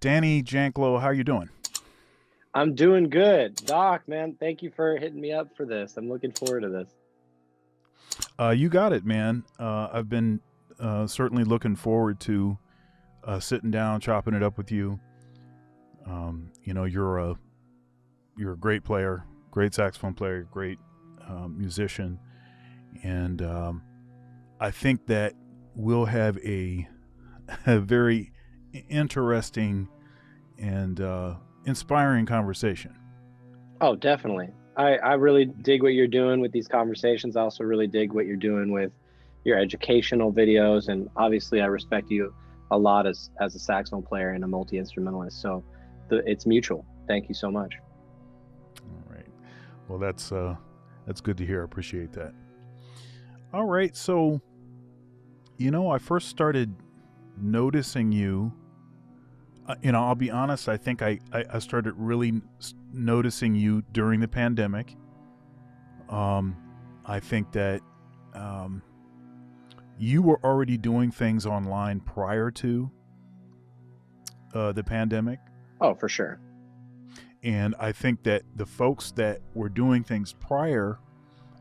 Danny Janklow, how you doing? I'm doing good. Doc, man, thank you for hitting me up for this. I'm looking forward to this. You got it, man. I've been certainly looking forward to sitting down, chopping it up with you. You're a great player, great saxophone player, great musician, and I think that we'll have a very interesting and inspiring conversation. Oh, definitely. I really dig what you're doing with these conversations. I also really dig what you're doing with your educational videos. And obviously, I respect you a lot as a saxophone player and a multi-instrumentalist. So it's mutual. Thank you so much. All right. Well, that's good to hear. I appreciate that. All right. So, I first started noticing you. I'll be honest. I think I started really noticing you during the pandemic. Um, I think that um, you were already doing things online prior to the pandemic. Oh, for sure. And I think that the folks that were doing things prior,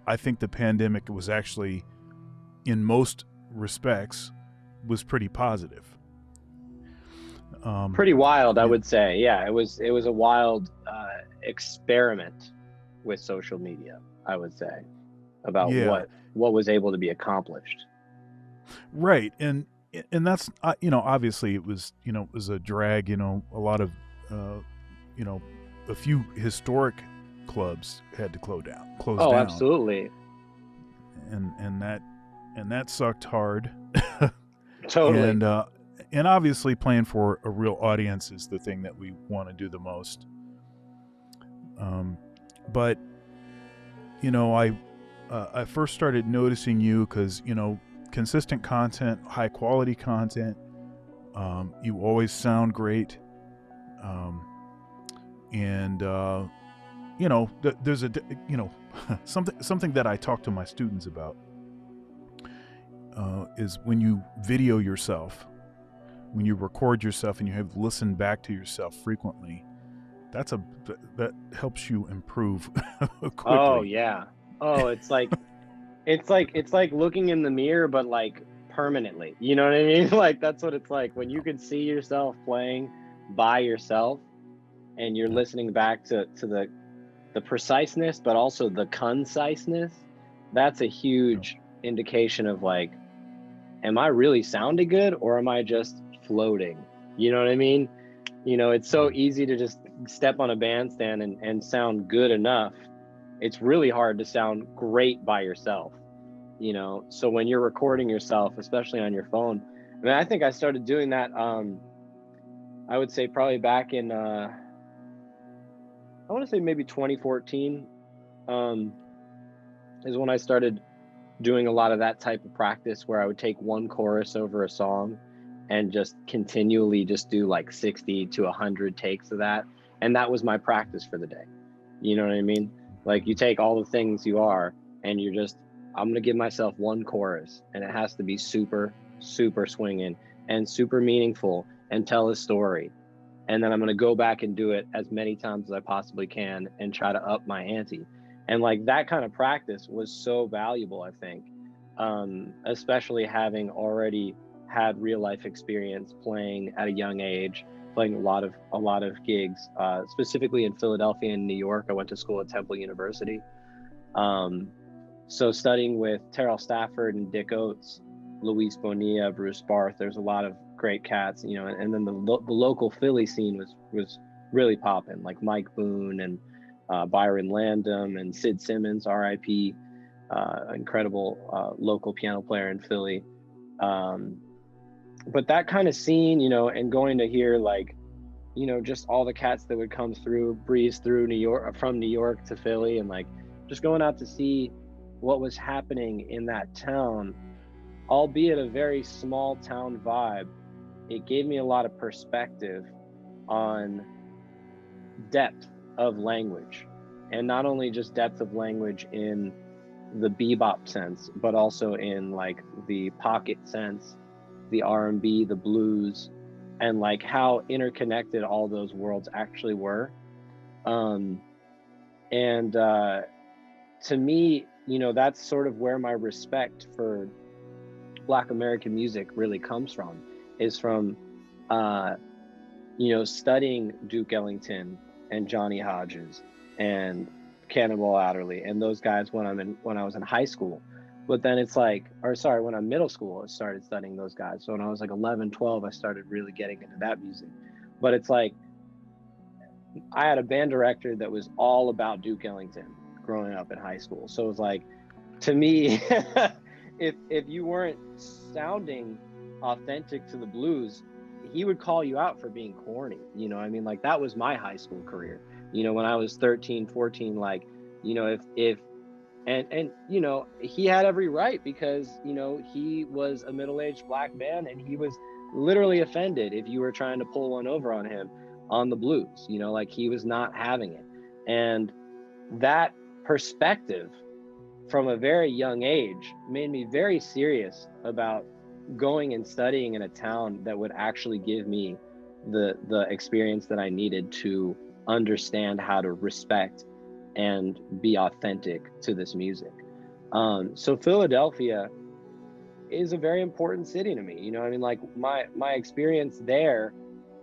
I think the pandemic was actually, in most respects, was pretty positive. Um, Pretty wild, I and would say. Yeah, it was a wild experiment with social media, I would say, about yeah, what was able to be accomplished. right. And that's obviously it was a drag. A lot of uh, you know a few historic clubs had to close Oh, down, absolutely. and that sucked hard. Totally. and and obviously playing for a real audience is the thing that we want to do the most. But I first started noticing you because consistent content, high quality content. You always sound great, um, and there's something that I talk to my students about is when you video yourself, when you record yourself, and you have listened back to yourself frequently. That helps you improve Oh quickly. yeah. Oh, it's like looking in the mirror, but like permanently. You know what I mean? Like that's what it's like when you can see yourself playing by yourself and you're Yeah, listening back to the preciseness, but also the conciseness. That's a yeah, huge indication of like, am I really sounding good or am I just floating? You know what I mean? It's so yeah. easy to just step on a bandstand and sound good enough. It's really hard to sound great by yourself. So when you're recording yourself, especially on your phone, I mean, I think I started doing that. I would say probably back in, I want to say maybe 2014, um, is when I started doing a lot of that type of practice where I would take one chorus over a song and just continually just do like 60 to 100 takes of that. And that was my practice for the day. You know what I mean? Like you take all the things you are and you're just, I'm going to give myself one chorus and it has to be super, super swinging and super meaningful and tell a story. And then I'm going to go back and do it as many times as I possibly can and try to up my ante. And like that kind of practice was so valuable, I think, especially having already had real life experience playing at a young age, playing a lot of gigs, specifically in Philadelphia and New York. I went to school at Temple University. Um, so studying with Terrell Stafford and Dick Oates, Luis Bonilla, Bruce Barth, there's a lot of great cats, and then the local Philly scene was really popping, like Mike Boone and Byron Landam and Sid Simmons, R.I.P., incredible local piano player in Philly. Um, but that kind of scene, and going to hear like, just all the cats that would come through, breeze through New York, from New York to Philly, and like just going out to see what was happening in that town, albeit a very small town vibe. It gave me a lot of perspective on depth of language, and not only just depth of language in the bebop sense, but also in like the pocket sense, the R&B, the blues, and like how interconnected all those worlds actually were. And to me, you know, that's sort of where my respect for Black American music really comes from, is from, you know, studying Duke Ellington and Johnny Hodges and Cannonball Adderley and those guys when I was in high school. But then it's like, or sorry, when I'm middle school, I started studying those guys. So when I was like 11, 12, I started really getting into that music. But it's like, I had a band director that was all about Duke Ellington growing up in high school. So it was like, to me, if you weren't sounding authentic to the blues, he would call you out for being corny. You know, I mean, like that was my high school career. You know, when I was 13, 14, like, you know, if you know, he had every right, because, you know, he was a middle-aged Black man and he was literally offended if you were trying to pull one over on him on the blues. You know, like he was not having it. And that perspective from a very young age made me very serious about going and studying in a town that would actually give me the experience that I needed to understand how to respect and be authentic to this music. So Philadelphia is a very important city to me. You know, I mean, like my experience there,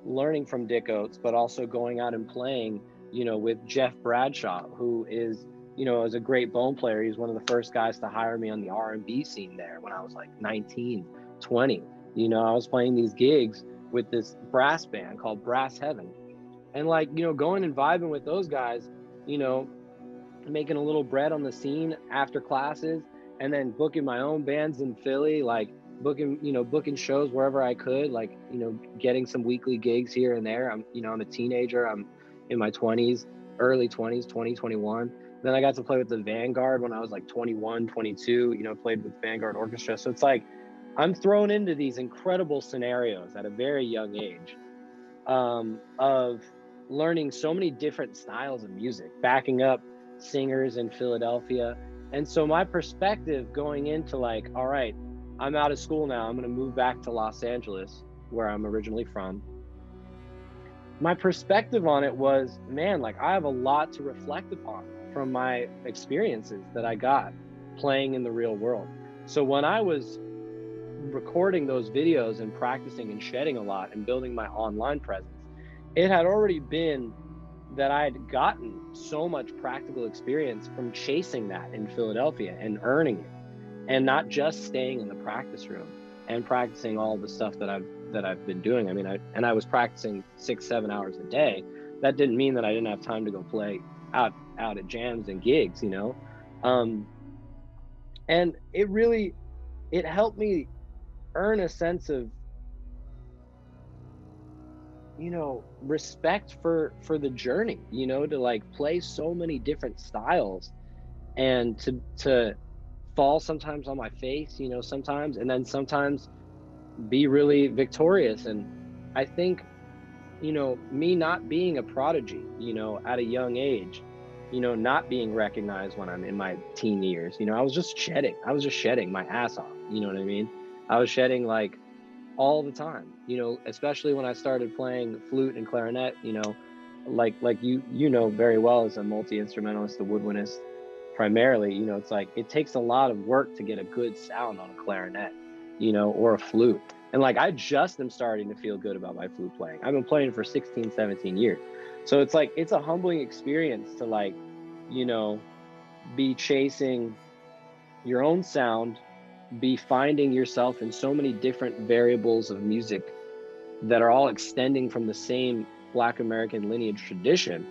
learning from Dick Oates, but also going out and playing, you know, with Jeff Bradshaw, who is, you know, is a great bone player. He's one of the first guys to hire me on the R&B scene there when I was like 19, 20. You know, I was playing these gigs with this brass band called Brass Heaven. And like, you know, going and vibing with those guys, you know, making a little bread on the scene after classes, and then booking my own bands in Philly, like booking shows wherever I could, like, you know, getting some weekly gigs here and there. I'm a teenager. I'm in my 20s, early 20s, 20, 21. Then I got to play with the Vanguard when I was like 21, 22, you know, played with Vanguard Orchestra. So it's like, I'm thrown into these incredible scenarios at a very young age, of learning so many different styles of music, backing up singers in Philadelphia. And so my perspective going into like, all right, I'm out of school now, I'm going to move back to Los Angeles, where I'm originally from. My perspective on it was, man, like I have a lot to reflect upon from my experiences that I got playing in the real world. So when I was recording those videos and practicing and shedding a lot and building my online presence, it had already been that I had gotten so much practical experience from chasing that in Philadelphia and earning it, and not just staying in the practice room and practicing all the stuff that I've been doing. I mean, I was practicing 6-7 hours a day. That didn't mean that I didn't have time to go play out at jams and gigs, you know. And it helped me earn a sense of, you know, respect for the journey, you know, to like play so many different styles and to fall sometimes on my face, you know, sometimes, and then sometimes be really victorious. And I think, you know, me not being a prodigy, you know, at a young age, you know, not being recognized when I'm in my teen years, you know, I was just shedding my ass off, you know what I mean? I was shedding like all the time, you know, especially when I started playing flute and clarinet, you know, like you know very well, as a multi-instrumentalist, a woodwindist primarily, you know, it's like it takes a lot of work to get a good sound on a clarinet, you know, or a flute. And like I just am starting to feel good about my flute playing. I've been playing for 16, 17 years. So it's like, it's a humbling experience to like, you know, be chasing your own sound, be finding yourself in so many different variables of music that are all extending from the same Black American lineage tradition,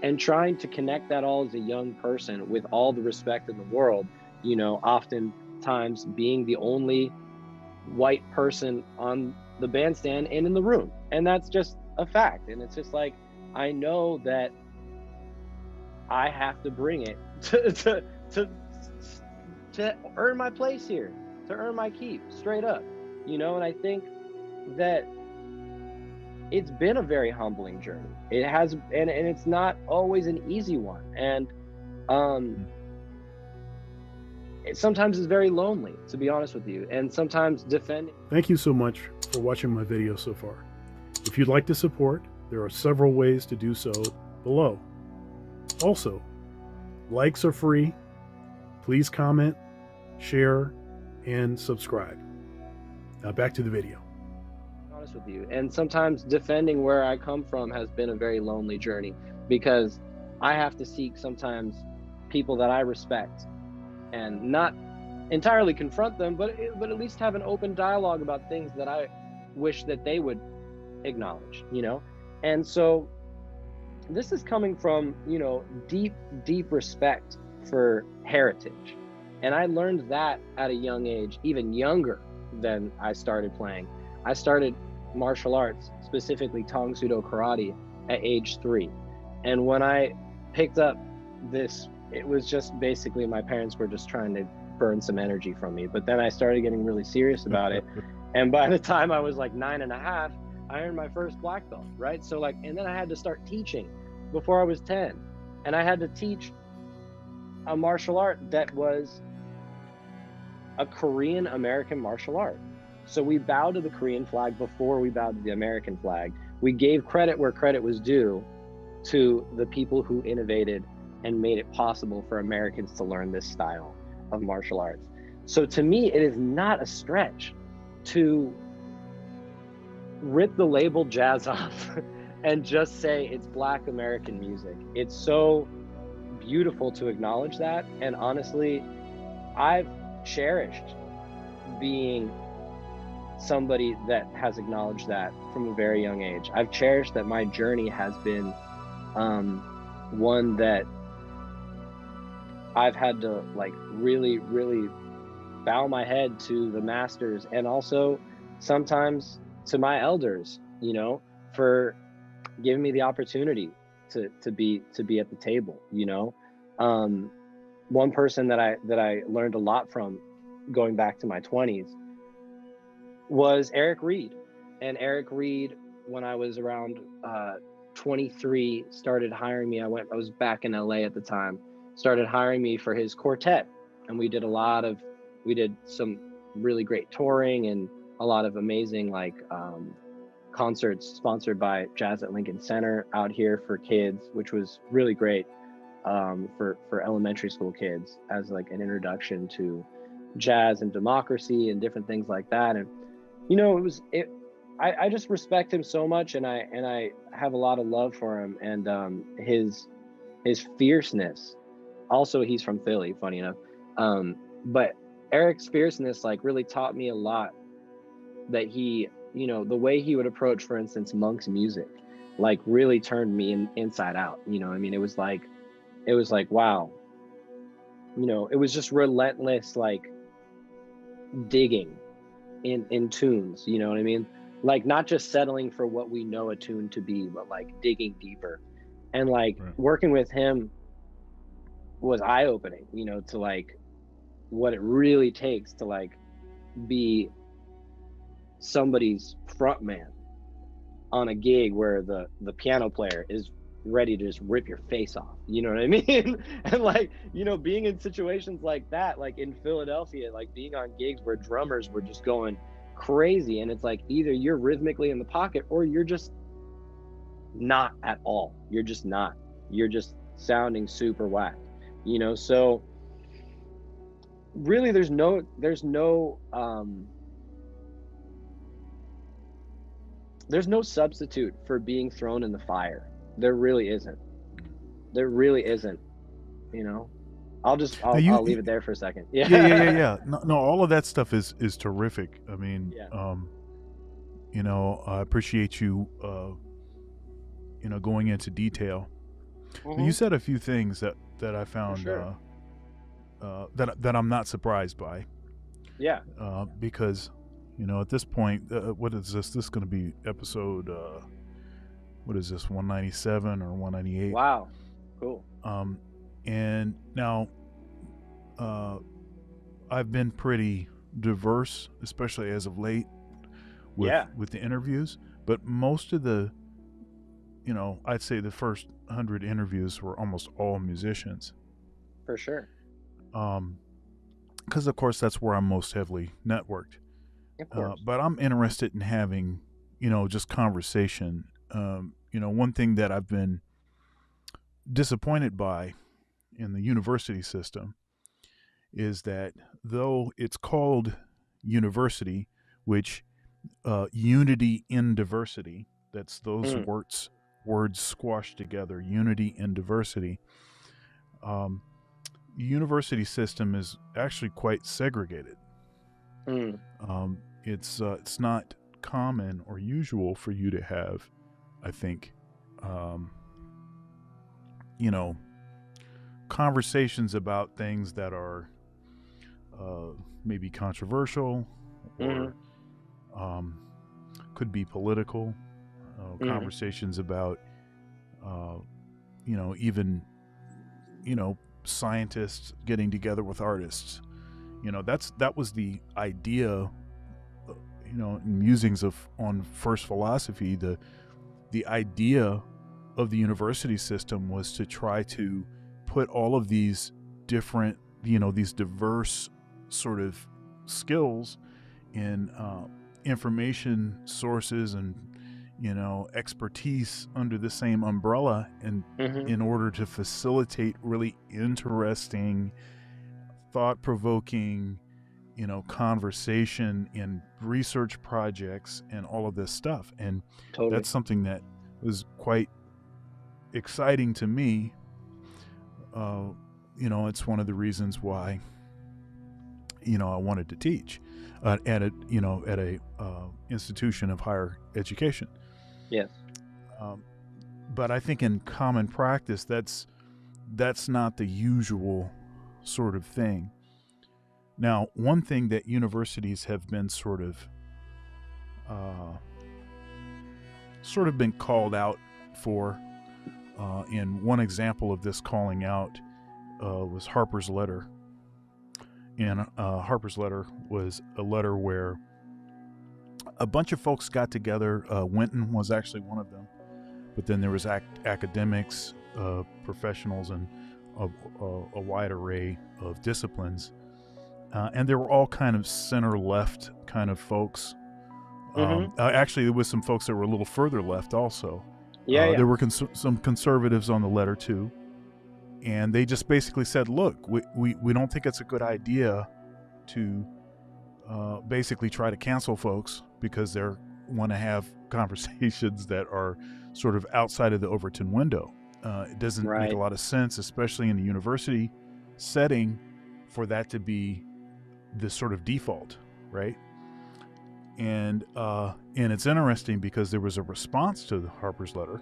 and trying to connect that all as a young person with all the respect in the world, you know, oftentimes being the only white person on the bandstand and in the room. And that's just a fact. And it's just like, I know that I have to bring it to earn my place here, to earn my keep, straight up, you know. And I think that it's been a very humbling journey. It has, and it's not always an easy one. And it sometimes is very lonely, to be honest with you, and sometimes defending. Thank you so much for watching my video so far. If you'd like to support, there are several ways to do so below. Also, likes are free. Please comment, share, and subscribe. Now back to the video. Honest with you, and sometimes defending where I come from has been a very lonely journey, because I have to seek sometimes people that I respect and not entirely confront them, but at least have an open dialogue about things that I wish that they would acknowledge, and so this is coming from deep respect for heritage. And I learned that at a young age, even younger than I started playing. I started martial arts, specifically Tang Soo Do karate, at age 3. And when I picked up this, it was just basically my parents were just trying to burn some energy from me. But then I started getting really serious about it. And by the time I was like 9.5, I earned my first black belt, right? So and then I had to start teaching before I was 10. And I had to teach a martial art that was a Korean American martial art. So we bowed to the Korean flag before we bowed to the American flag. We gave credit where credit was due to the people who innovated and made it possible for Americans to learn this style of martial arts. So to me, it is not a stretch to rip the label jazz off and just say it's Black American music. It's so beautiful to acknowledge that. And honestly, I've cherished being somebody that has acknowledged that from a very young age. I've cherished that my journey has been one that I've had to really, really bow my head to the masters, and also sometimes to my elders, for giving me the opportunity to be at the table. One person that I learned a lot from, going back to my 20s, was Eric Reed. And Eric Reed, when I was around 23, started hiring me. I was back in LA at the time, started hiring me for his quartet. And we did some really great touring and a lot of amazing concerts sponsored by Jazz at Lincoln Center out here for kids, which was really great for elementary school kids as an introduction to jazz and democracy and different things like that. And I just respect him so much, and I have a lot of love for him, and his fierceness. Also, he's from Philly, funny enough, but Eric's fierceness really taught me a lot. That he, the way he would approach, for instance, Monk's music, really turned me inside out. It was like wow. It was just relentless, digging in tunes. You know what I mean? Not just settling for what we know a tune to be, but digging deeper. And right. Working with him was eye-opening, to what it really takes to be somebody's front man on a gig where the piano player is ready to just rip your face off. You know what I mean? And being in situations like that, in Philadelphia, being on gigs where drummers were just going crazy, and it's either you're rhythmically in the pocket or you're just not at all. You're just not. You're just sounding super whack. So really there's no substitute for being thrown in the fire. There really isn't. I'll leave it there for a second. Yeah. No, all of that stuff is terrific. I mean, I appreciate you going into detail. Mm-hmm. You said a few things that I found sure. That I'm not surprised by. Yeah. Because at this point, what is this? This is going to be episode, what is this, 197 or 198? Wow, cool. And now, I've been pretty diverse, especially as of late, with the interviews. But most of the, I'd say the first 100 interviews were almost all musicians. For sure. Because of course that's where I'm most heavily networked. Of course. But I'm interested in having just conversation. One thing that I've been disappointed by in the university system is that though it's called university, which unity in diversity, that's those Mm, words squashed together, unity in diversity. Um, the university system is actually quite segregated. mm, It's not common or usual for you to have, I think, um, you know, conversations about things that are uh, maybe controversial or mm, um, could be political. mm. Conversations about, uh, even scientists getting together with artists. That was the idea. In musings of on first philosophy, the idea of the university system was to try to put all of these different, these diverse sort of skills in information sources and expertise under the same umbrella, and Mhm. in order to facilitate really interesting, thought-provoking, conversation in research projects and all of this stuff. And Totally. that's something that was quite exciting to me. uh, it's one of the reasons why I wanted to teach at a institution of higher education. Yes. Um, but I think in common practice, that's not the usual sort of thing. Now, one thing that universities have been uh, sort of been called out for, and one example of this calling out was Harper's letter. And Harper's letter was a letter where a bunch of folks got together. Winton was actually one of them, but then there was academics, professionals, and a wide array of disciplines, and they were all kind of center-left kind of folks. Mhm. Actually, there was some folks that were a little further left also. Yeah, yeah. There were some conservatives on the letter too, and they just basically said, look, we don't think it's a good idea to basically try to cancel folks because they want to have conversations that are sort of outside of the Overton window. It doesn't make a Right. lot of sense, especially in a university setting, for that to be the sort of default, right? And it's interesting because there was a response to the Harper's letter,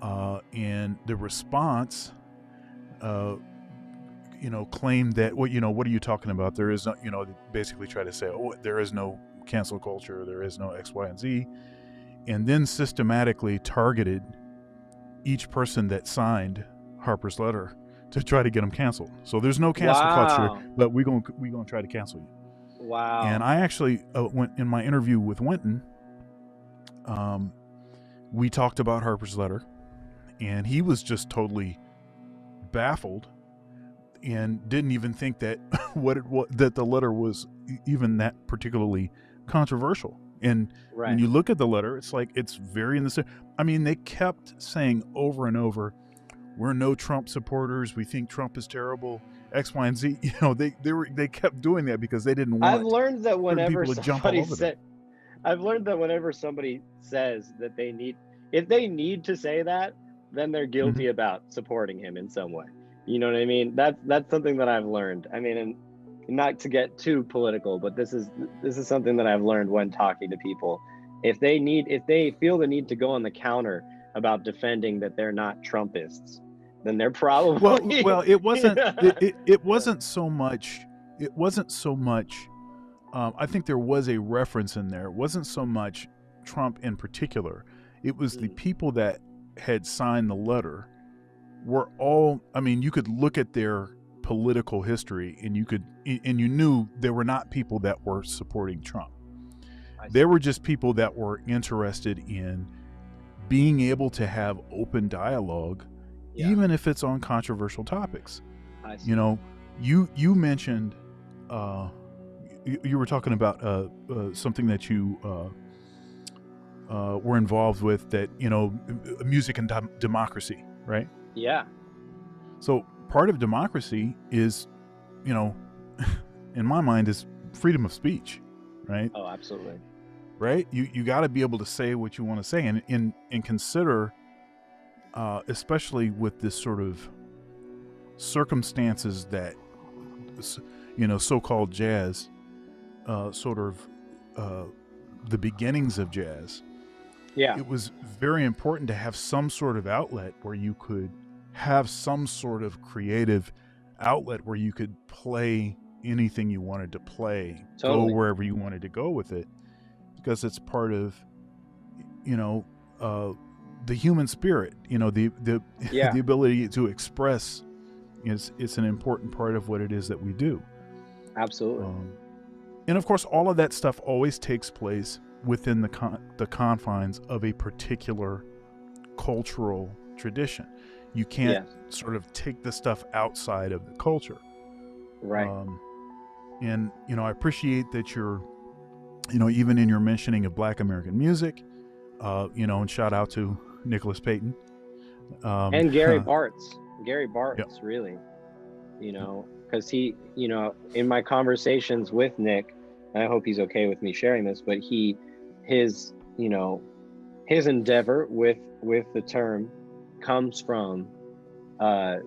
and the response, uh, claimed that, what are you talking about? There is no, they basically try to say, oh, there is no cancel culture, there is no X, Y, and Z, and then systematically targeted each person that signed Harper's letter to try to get them canceled. So there's no cancel culture, Wow. but we're gonna try to cancel you. And Wow. I actually went in my interview with Winton. We talked about Harper's letter, and he was just totally baffled and didn't even think that that the letter was even that particularly controversial. And when Right. you look at the letter, it's like it's very in the same. I mean, they kept saying over and over, "We're no Trump supporters. We think Trump is terrible. X, Y, and Z." They kept doing that because they didn't I've want learned that certain whenever people to jump all somebody over them. said I've learned that whenever somebody says that they need if they need to say that, then they're Hmm. guilty about supporting him in some way. You know what I mean? That's something that I've learned. I mean, and not to get too political, but this is something that I've learned when talking to people. If they feel the need to go on the counter about defending that they're not Trumpists, then they're probably Well, it wasn't. yeah. It wasn't so much. It wasn't so much. I think there was a reference in there. It wasn't so much Trump in particular. It was the Mm, people that had signed the letter were all. I mean, you could look at their political history, and you knew they were not people that were supporting Trump. I They see. were just people that were interested in being able to have open dialogue, Yeah, even if it's on controversial topics. I You see. know, you mentioned, uh, you were talking about something that you were involved with that, music and democracy, right? Yeah. So part of democracy is, in my mind, is freedom of speech, right? Oh, absolutely. Right? You got to be able to say what you want to say, and consider, especially with this sort of circumstances that, so-called jazz, sort of the beginnings of jazz. Yeah. It was very important to have some sort of outlet where you could have some sort of creative outlet where you could play anything you wanted to play, Totally. go wherever you wanted to go with it, because it's part of, the human spirit. The Yeah. the ability to express it's an important part of what it is that we do. Absolutely. And of course, all of that stuff always takes place within the confines of a particular cultural tradition. You can't sort of take the stuff outside of the culture. Right. And, I appreciate that you're, even in your mentioning of Black American music, and shout out to Nicholas Payton. And Gary Bartz. Gary Bartz, really, because he, in my conversations with Nick, and I hope he's okay with me sharing this, but his endeavor with the term comes from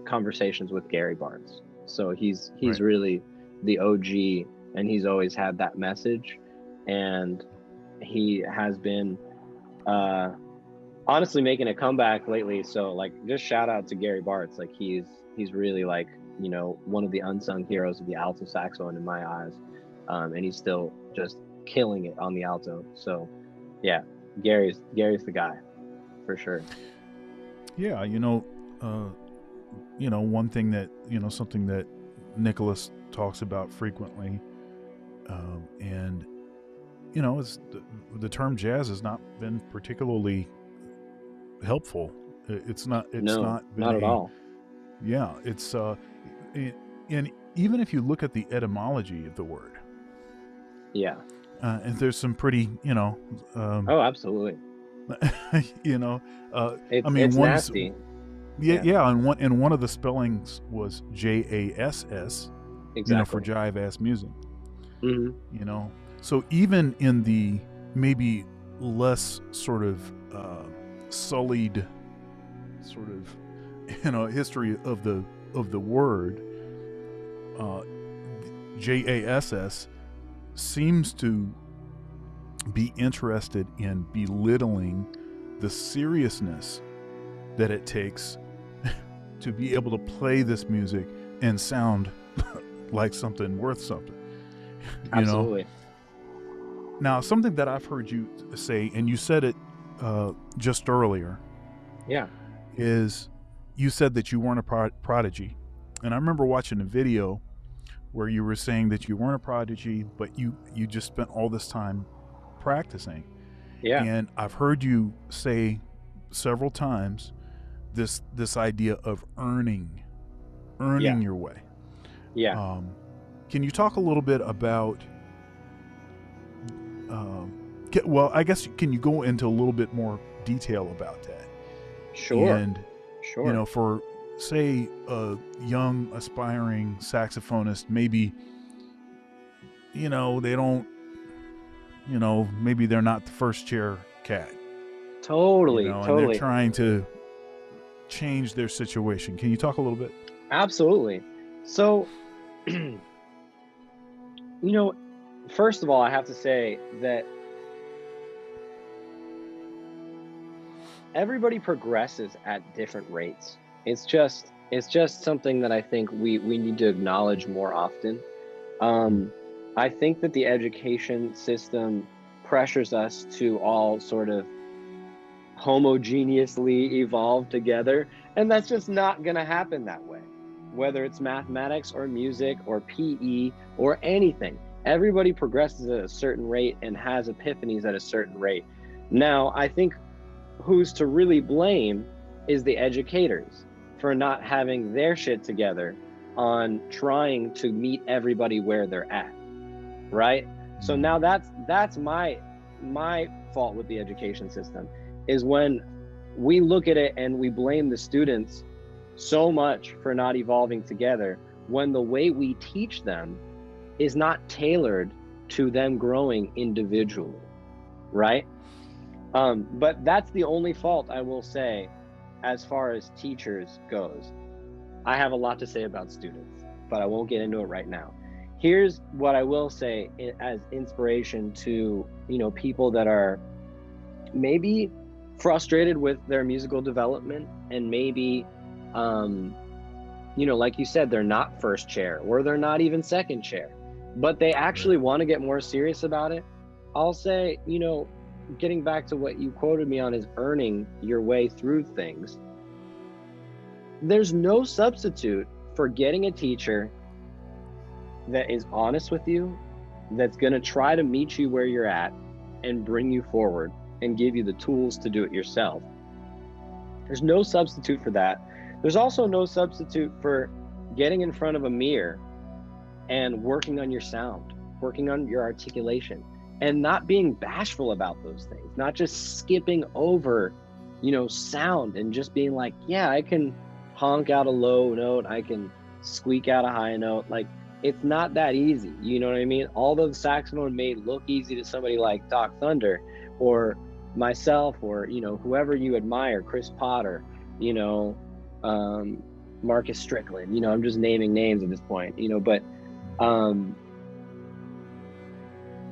conversations with Gary Bartz. So he's Right. really the OG, and he's always had that message, and he has been honestly making a comeback lately. So like, just shout out to Gary Bartz. Like he's really like, one of the unsung heroes of the alto saxophone in my eyes, and he's still just killing it on the alto. So yeah, Gary's the guy for sure. Yeah, one thing that, something that Nicholas talks about frequently, and, is the term jazz has not been particularly helpful. It's not been not at all. Yeah, it's, and even if you look at the etymology of the word, yeah, and there's some pretty, oh, absolutely. It's nasty. Yeah, and one of the spellings was JASS, Exactly. For jive ass music. Mm-hmm. So even in the maybe less sort of sullied sort of history of the word, JASS seems to be interested in belittling the seriousness that it takes to be able to play this music and sound like something worth something. Absolutely. Now, something that I've heard you say, and you said it just earlier, is you said that you weren't a prodigy. And I remember watching a video where you were saying that you weren't a prodigy, but you just spent all this time practicing. Yeah. And I've heard you say several times this idea of earning your way. Yeah. Can you talk a little bit about well, I guess, can you go into a little bit more detail about that? Sure. And for, say, a young aspiring saxophonist, maybe they don't, maybe they're not the first chair cat. Totally. And they're trying to change their situation. Can you talk a little bit? Absolutely. So, first of all, I have to say that everybody progresses at different rates. It's just something that I think we need to acknowledge more often. I think that the education system pressures us to all sort of homogeneously evolve together, and that's just not going to happen that way. Whether it's mathematics or music or PE or anything, everybody progresses at a certain rate and has epiphanies at a certain rate. Now, I think who's to really blame is the educators for not having their shit together on trying to meet everybody where they're at, right? So now that's my my fault with the education system is when we look at it and we blame the students so much for not evolving together, when the way we teach them is not tailored to them growing individually, right? But that's the only fault I will say as far as teachers goes. I have a lot to say about students, but I won't get into it right now. Here's what I will say as inspiration to, people that are maybe frustrated with their musical development, and maybe, like you said, they're not first chair or they're not even second chair, but they actually want to get more serious about it. I'll say, getting back to what you quoted me on is earning your way through things. There's no substitute for getting a teacher that is honest with you, that's going to try to meet you where you're at and bring you forward and give you the tools to do it yourself. There's no substitute for that. There's also no substitute for getting in front of a mirror and working on your sound, working on your articulation, and not being bashful about those things, not just skipping over, sound and just being like, yeah, I can honk out a low note, I can squeak out a high note. Like, it's not that easy. You know what I mean? Although the saxophone may look easy to somebody like Doc Thunder or myself, or, whoever you admire, Chris Potter, Marcus Strickland, I'm just naming names at this point, but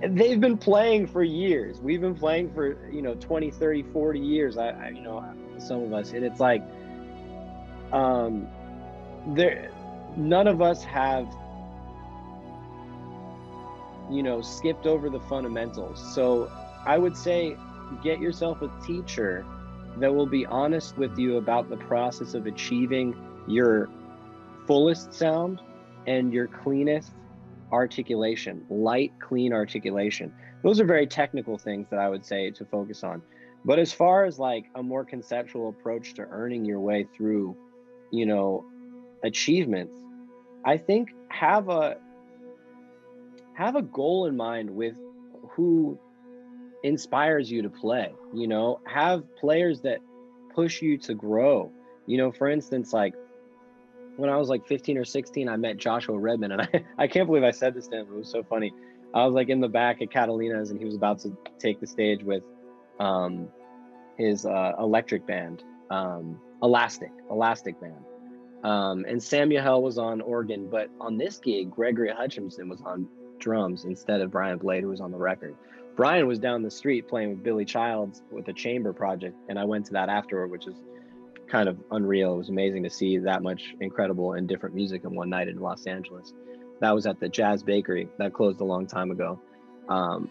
they've been playing for years. We've been playing for, 20, 30, 40 years. I some of us, and it's like, none of us have, skipped over the fundamentals. So I would say, get yourself a teacher that will be honest with you about the process of achieving your fullest sound and your cleanest articulation, light, clean articulation. Those are very technical things that I would say to focus on. But as far as like a more conceptual approach to earning your way through, achievements, I think have a goal in mind with who inspires you to play. Have players that push you to grow. For instance, like when I was like 15 or 16, I met Joshua Redman, and I can't believe I said this to him. It was so funny. I was like in the back at Catalina's, and he was about to take the stage with his electric band, Elastic Band. And Samuel was on organ, but on this gig, Gregory Hutchinson was on drums instead of Brian Blade, who was on the record. Brian was down the street playing with Billy Childs with a chamber project, and I went to that afterward, which is kind of unreal. It was amazing to see that much incredible and different music in one night in Los Angeles. That was at the Jazz Bakery that closed a long time ago,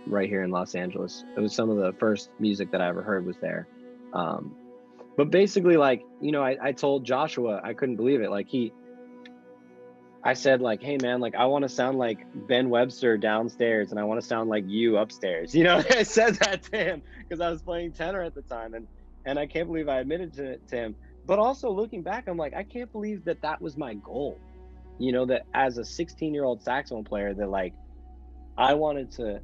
right here in Los Angeles. It was some of the first music that I ever heard was there. But basically, like, I told Joshua, I couldn't believe it. Like I said, like, hey man, like I want to sound like Ben Webster downstairs, and I want to sound like you upstairs. I said that to him because I was playing tenor at the time, and I can't believe I admitted to him. But also looking back, I'm like, I can't believe that was my goal. That as a 16-year-old saxophone player, that like I wanted to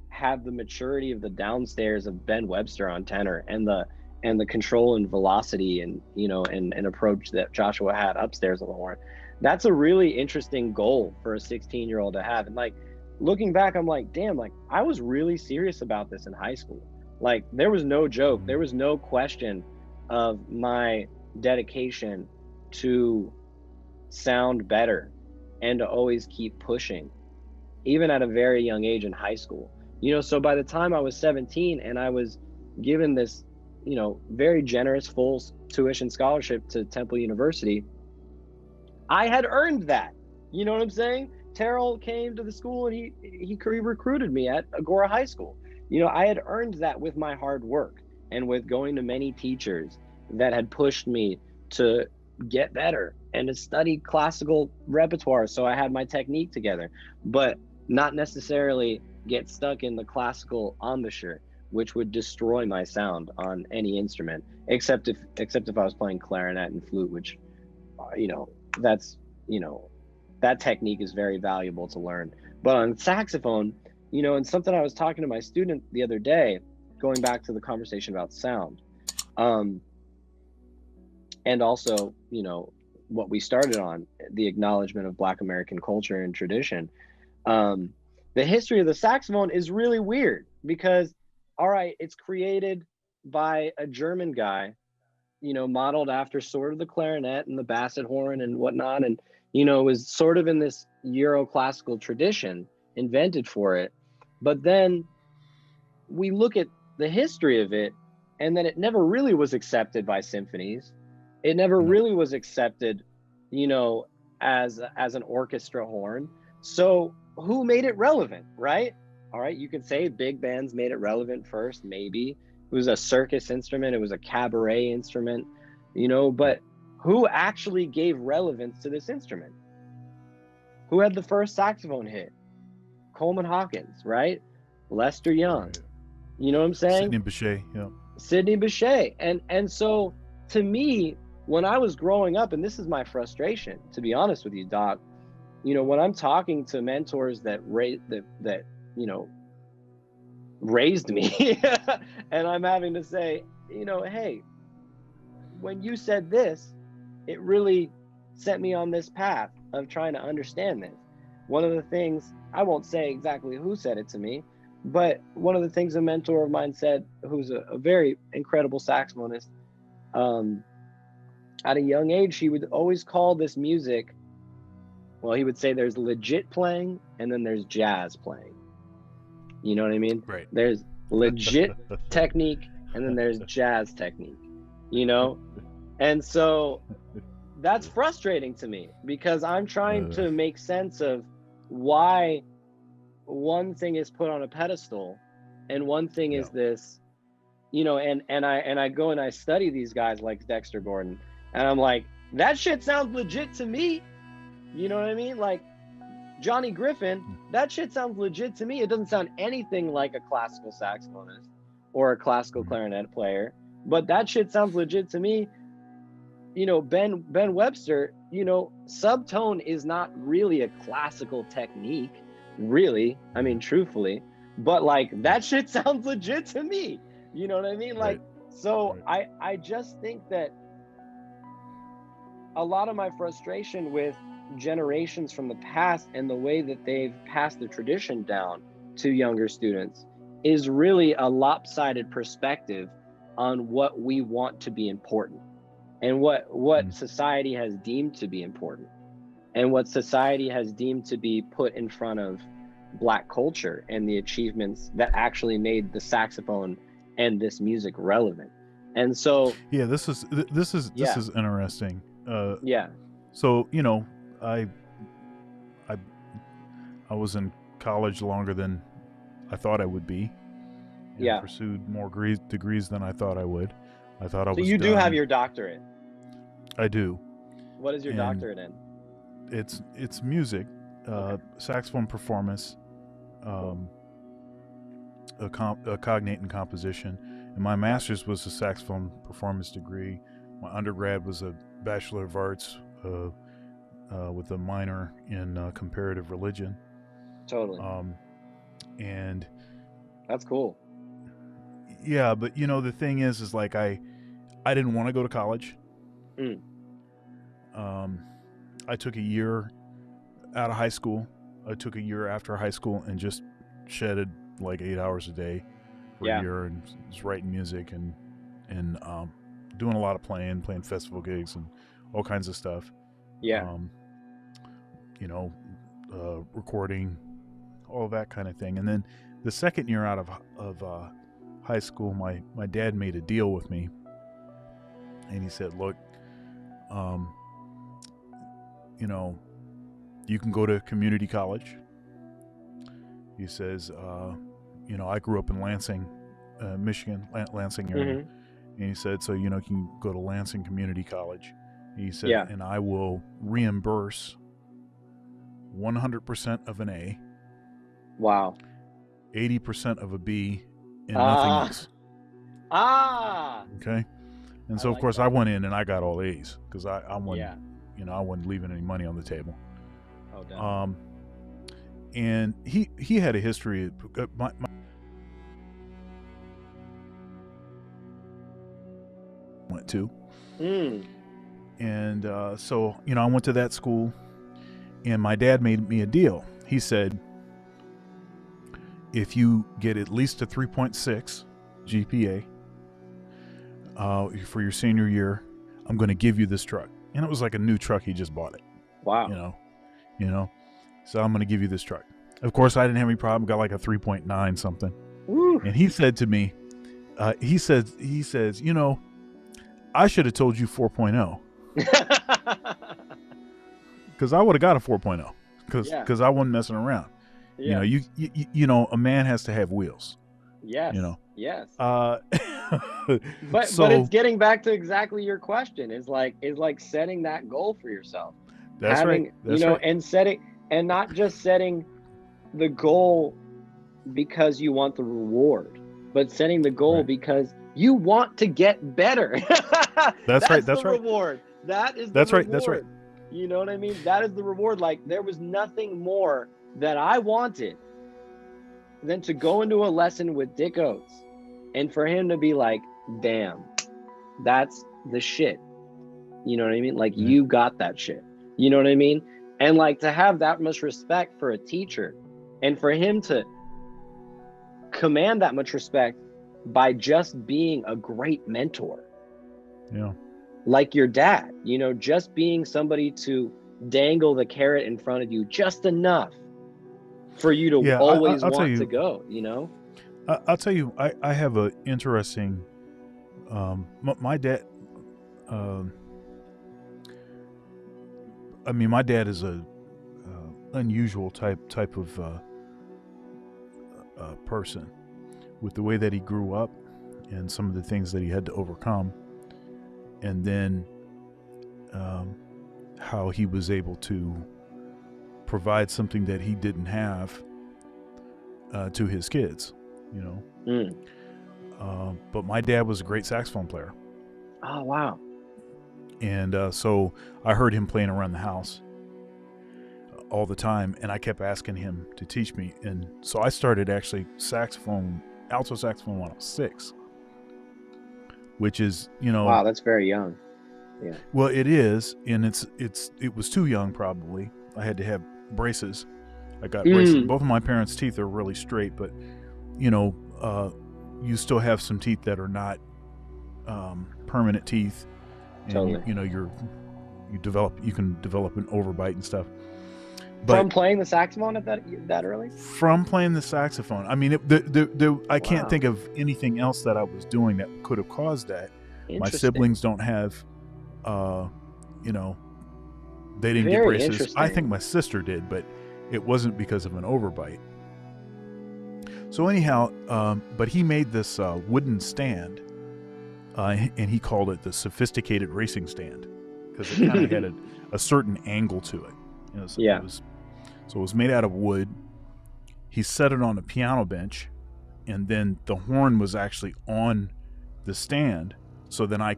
have the maturity of the downstairs of Ben Webster on tenor, and the control and velocity and and approach that Joshua had upstairs on the horn. That's a really interesting goal for a 16-year-old to have. And like looking back, I'm like, damn, like I was really serious about this in high school. Like there was no joke, there was no question of my dedication to sound better and to always keep pushing, even at a very young age in high school. So by the time I was 17 and I was given this, very generous full tuition scholarship to Temple University, I had earned that. You know what I'm saying? Terrell came to the school and he recruited me at Agora High School. I had earned that with my hard work and with going to many teachers that had pushed me to get better and to study classical repertoire so I had my technique together, but not necessarily get stuck in the classical embouchure, which would destroy my sound on any instrument, except if I was playing clarinet and flute, which, that's, that technique is very valuable to learn. But on saxophone, You know, and something I was talking to my student the other day, going back to the conversation about sound, um, and also, you know, what we started on, the acknowledgement of Black American culture and tradition. Um, the history of the saxophone is really weird because, all right, it's created by a German guy, you know, modeled after sort of the clarinet and the basset horn and whatnot. And, you know, it was sort of in this Euro classical tradition invented for it. But then we look at the history of it, and then it never really was accepted by symphonies. It never No. really was accepted, you know, as an orchestra horn. So who made it relevant, right? All right, you could say big bands made it relevant first, maybe. It was a circus instrument, it was a cabaret instrument, you know, but who actually gave relevance to this instrument? Who had the first saxophone hit? Coleman Hawkins, right? Lester Young. Right. You know what I'm saying? Sidney Bechet, yeah. Sidney Bechet. And so to me, when I was growing up, and this is my frustration, to be honest with you, Doc, you know, when I'm talking to mentors that you know, raised me and I'm having to say, you know, hey, when you said this, it really set me on this path of trying to understand this. One of the things, I won't say exactly who said it to me, but one of the things a mentor of mine said, who's a very incredible saxophonist, at a young age, he would always call this music, well, he would say there's legit playing and then there's jazz playing. You know what I mean? Right. There's legit technique and then there's jazz technique, you know? And so that's frustrating to me because I'm trying to make sense of why one thing is put on a pedestal and one thing is this, you know, and I go and I study these guys like Dexter Gordon, and I'm like, that shit sounds legit to me. You know what I mean? Like Johnny Griffin, that shit sounds legit to me. It doesn't sound anything like a classical saxophonist or a classical clarinet player, but that shit sounds legit to me. You know, Ben Webster, you know, subtone is not really a classical technique, really. I mean, truthfully, but like that shit sounds legit to me. You know what I mean? Like, so I just think that a lot of my frustration with generations from the past and the way that they've passed the tradition down to younger students is really a lopsided perspective on what we want to be important and what society has deemed to be important and what society has deemed to be put in front of Black culture and the achievements that actually made the saxophone and this music relevant. And so this is interesting. So, you know, I was in college longer than I thought I would be. And pursued more degrees than I thought I would. I thought I was. So you do have your doctorate. I do. What is your doctorate in? It's music, saxophone performance, a cognate and composition, and my master's was a saxophone performance degree. My undergrad was a Bachelor of Arts with a minor in comparative religion. Totally. And that's cool. Yeah, but you know the thing is like I didn't want to go to college. I took a year out of high school. I took a year after high school and just shedded like 8 hours a day for a year and was writing music and doing a lot of playing festival gigs and all kinds of stuff. You know, recording, all that kind of thing. And then the second year out of high school, my dad made a deal with me, and he said, "Look, you know, you can go to community college." He says, "You know, I grew up in Lansing, Michigan, Lansing area," and he said, "So you know, you can go to Lansing Community College." He said, "And I will reimburse 100% of an A." Wow. 80% of a B and nothing else. Okay. And so, of course, I went in and I got all A's because I wasn't, you know, I wasn't leaving any money on the table. and he had a history. My went to, Mm. and so I went to that school, and my dad made me a deal. He said, if you get at least a 3.6 GPA for your senior year, I'm going to give you this truck. And it was like a new truck. He just bought it. Wow. So I'm going to give you this truck. Of course, I didn't have any problem. Got like a 3.9 something. Woo. And he said to me, he says, I should have told you 4.0 because I would have got a 4.0 because I wasn't messing around. Yeah. A man has to have wheels. Yes. Yes. But but it's getting back to exactly your question. Is like setting that goal for yourself. That's right. That's right. and not just setting the goal because you want the reward, but setting the goal because you want to get better. That's right. That's right. Reward. That is. That's right. That's right. You know what I mean? That is the reward. Like, there was nothing more that I wanted than to go into a lesson with Dick Oates and for him to be like, damn, that's the shit. You know what I mean? Like, you got that shit. You know what I mean? And like, to have that much respect for a teacher and for him to command that much respect by just being a great mentor. Yeah. Like your dad, just being somebody to dangle the carrot in front of you just enough for you to always want to go, I'll tell you, I have a interesting, my dad, my dad is a unusual type of person with the way that he grew up and some of the things that he had to overcome, and then how he was able to provide something that he didn't have to his kids, but my dad was a great saxophone player. Oh, wow. And so I heard him playing around the house all the time, and I kept asking him to teach me. And so I started actually alto saxophone when I was 6, which is, wow, that's very young. Yeah. Well, it is, and it was too young probably. I had to have braces. I got braces. Both of my parents' teeth are really straight, but you still have some teeth that are not permanent teeth, and totally. you can develop an overbite and stuff. But from playing the saxophone at that early? From playing the saxophone. I can't think of anything else that I was doing that could have caused that. My siblings don't have, they didn't get braces. I think my sister did, but it wasn't because of an overbite. So anyhow, but he made this wooden stand, and he called it the sophisticated racing stand because it kind of had a certain angle to it. So it was made out of wood. He set it on a piano bench, and then the horn was actually on the stand. So then I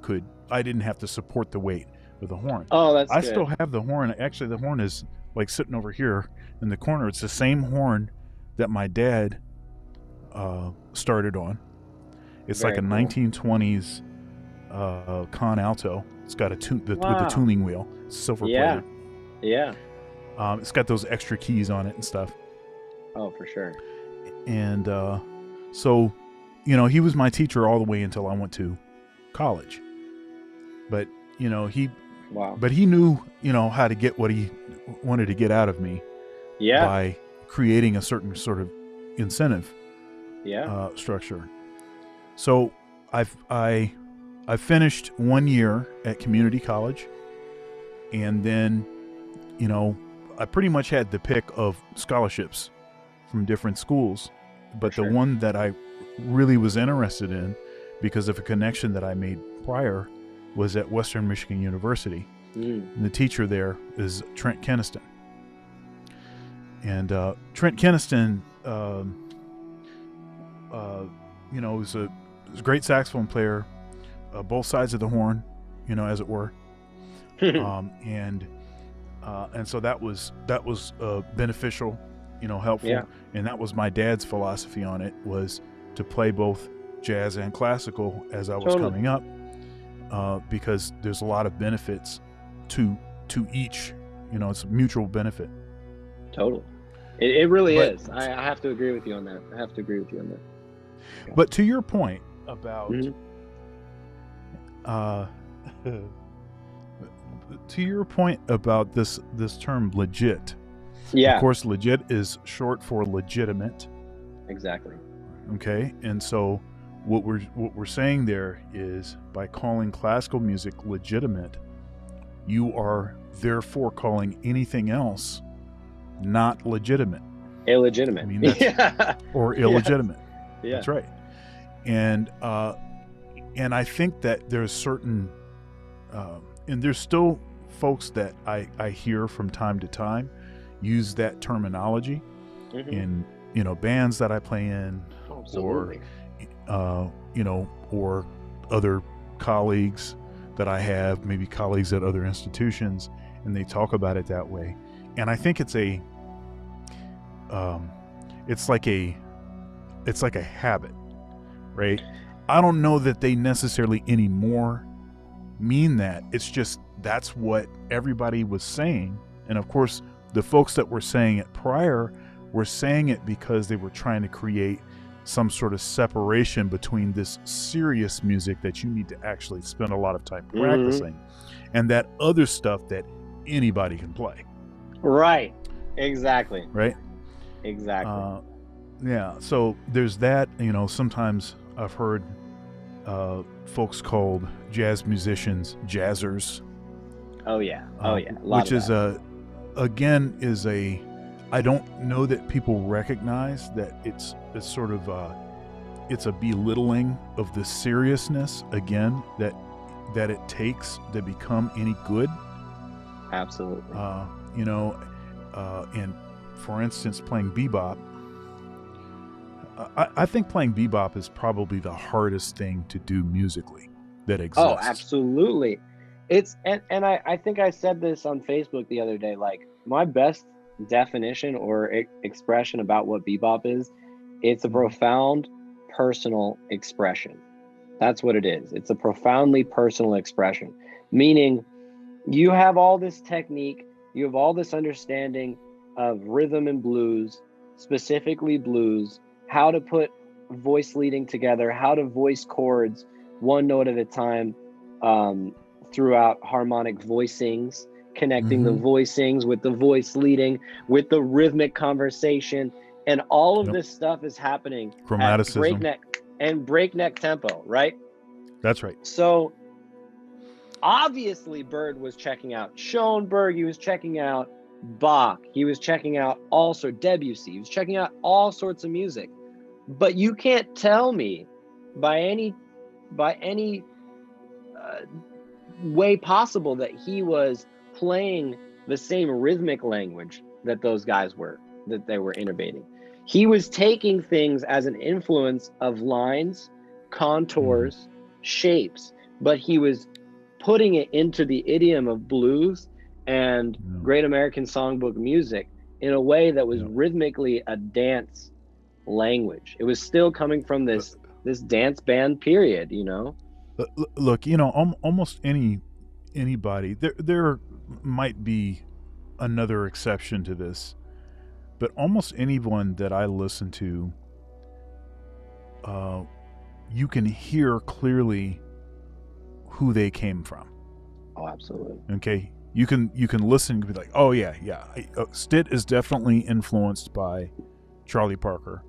didn't have to support the weight of the horn. Oh, that's good. I still have the horn. Actually, the horn is like sitting over here in the corner. It's the same horn that my dad started on. It's Very like a cool. 1920s Con Alto. It's got with the tuning wheel. It's silver plated. Yeah. It's got those extra keys on it and stuff. Oh, for sure. And so, he was my teacher all the way until I went to college. But, but he knew, how to get what he wanted to get out of me by creating a certain sort of incentive structure. So I finished 1 year at community college, and then, I pretty much had the pick of scholarships from different schools, but the one that I really was interested in because of a connection that I made prior was at Western Michigan University. And the teacher there is Trent Keniston. And Trent Keniston, was a great saxophone player, both sides of the horn, as it were. And so that was beneficial helpful. Yeah. And that was my dad's philosophy on it, was to play both jazz and classical as I was Totally. coming up, because there's a lot of benefits to each. It's a mutual benefit. Totally. It really But- is. I have to agree with you on that. But to your point about Mhm. to your point about this term legit. Yeah, Of course, legit is short for legitimate. exactly. Okay, and so what we're saying there is, by calling classical music legitimate, you are therefore calling anything else not legitimate Illegitimate. I mean, that's- yeah. or illegitimate. Yeah. That's right. And I think that there's certain and there's still folks that I hear from time to time use that terminology Mhm. in bands that I play in, Absolutely. or other colleagues that I have, maybe colleagues at other institutions, and they talk about it that way. And I think it's like a habit, right? I don't know that they necessarily anymore mean that. It's just that's what everybody was saying. And of course, the folks that were saying it prior were saying it because they were trying to create some sort of separation between this serious music that you need to actually spend a lot of time practicing and that other stuff that anybody can play. Right. Exactly. Right? Exactly. Yeah. So there's that. Sometimes I've heard folks called jazz musicians jazzers. Oh yeah. A lot Which of is that. I don't know that people recognize that it's sort of it's a belittling of the seriousness again that it takes to become any good. Absolutely. And for instance, playing bebop, I think playing bebop is probably the hardest thing to do musically that exists. Oh, absolutely. It's and I think I said this on Facebook the other day. Like, my best definition or expression about what bebop is, it's a profound personal expression. That's what it is. It's a profoundly personal expression, meaning you have all this technique, you have all this understanding of rhythm and blues, specifically blues, how to put voice leading together, how to voice chords one note at a time, throughout harmonic voicings, connecting the voicings with the voice leading, with the rhythmic conversation, and all of this stuff is happening at Chromaticism. breakneck tempo, right? That's right. So obviously Bird was checking out Schoenberg, he was checking out Bach, he was checking out also Debussy, he was checking out all sorts of music. But you can't tell me by any way possible that he was playing the same rhythmic language that those guys were, that they were innovating. He was taking things as an influence of lines, contours, shapes, but he was putting it into the idiom of blues and Great American Songbook music in a way that was rhythmically a dance language. It was still coming from this dance band period, Look, almost anybody, there might be another exception to this, but almost anyone that I listen to, you can hear clearly who they came from. Oh, absolutely. Okay, you can listen and be like, oh yeah, Stitt is definitely influenced by Charlie Parker.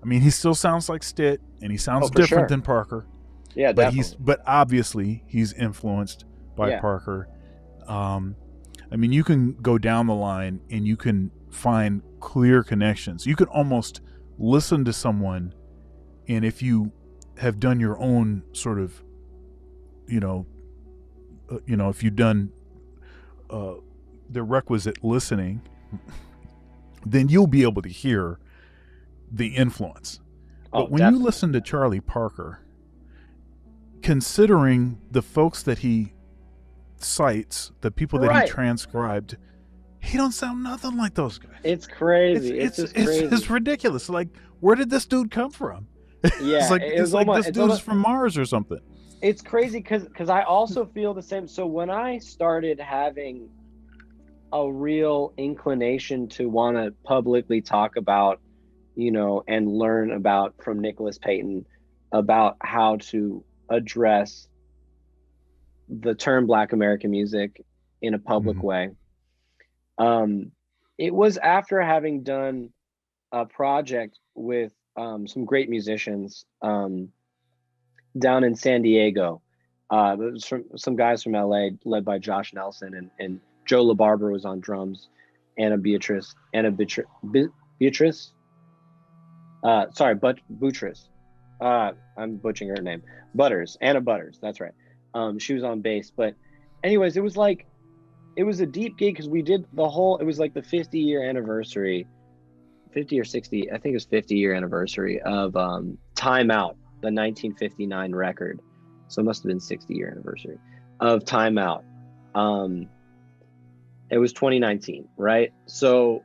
I mean, he still sounds like Stitt, and he sounds different than Parker. Yeah, but definitely. but obviously he's influenced by Parker. I mean, you can go down the line and you can find clear connections. You can almost listen to someone, and if you have done your own sort of, if you've done the requisite listening, then you'll be able to hear the influence. But when you listen to Charlie Parker, considering the folks that he cites, the people that he transcribed he don't sound nothing like those guys. It's crazy. It's just crazy. It's ridiculous. Like, where did this dude come from? Yeah, it's like this dude is from Mars or something. It's crazy because I also feel the same. So when I started having a real inclination to want to publicly talk about, you know, and learn about from Nicholas Payton about how to address the term Black American music in a public way. It was after having done a project with some great musicians down in San Diego. It was from some guys from LA led by Josh Nelson, and Joe LaBarbera was on drums, Beatrice. Buttress. I'm butchering her name. Anna Butters. That's right. She was on bass. But anyways, it was a deep gig because we did it was like the 50-year anniversary, 50 or 60, I think it was 50-year anniversary of Time Out, the 1959 record. So it must have been 60-year anniversary of Time Out. It was 2019, right? So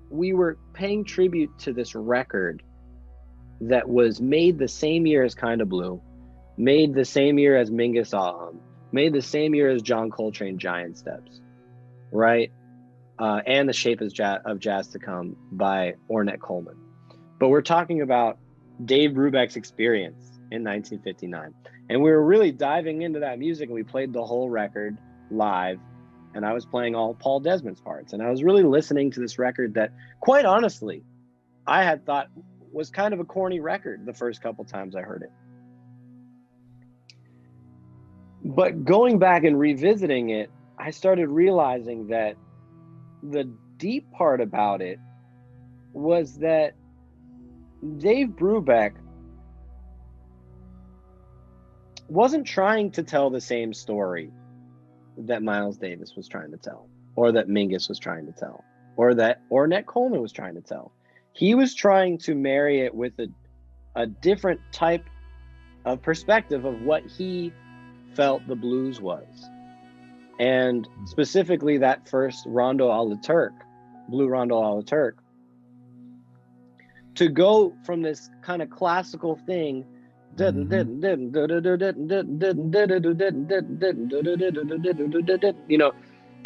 we were paying tribute to this record that was made the same year as Kinda Blue, made the same year as Mingus Aham, made the same year as John Coltrane Giant Steps, right? And The Shape of Jazz to Come by Ornette Coleman. But we're talking about Dave Brubeck's Experience in 1959. And we were really diving into that music, and we played the whole record live, and I was playing all Paul Desmond's parts. And I was really listening to this record that, quite honestly, I had thought was kind of a corny record the first couple times I heard it. But going back and revisiting it, I started realizing that the deep part about it was that Dave Brubeck wasn't trying to tell the same story that Miles Davis was trying to tell, or that Mingus was trying to tell, or that Ornette Coleman was trying to tell. He was trying to marry it with a different type of perspective of what he felt the blues was. And specifically that first Rondo a la Turk, Blue Rondo a la Turk, to go from this kind of classical thing, you know,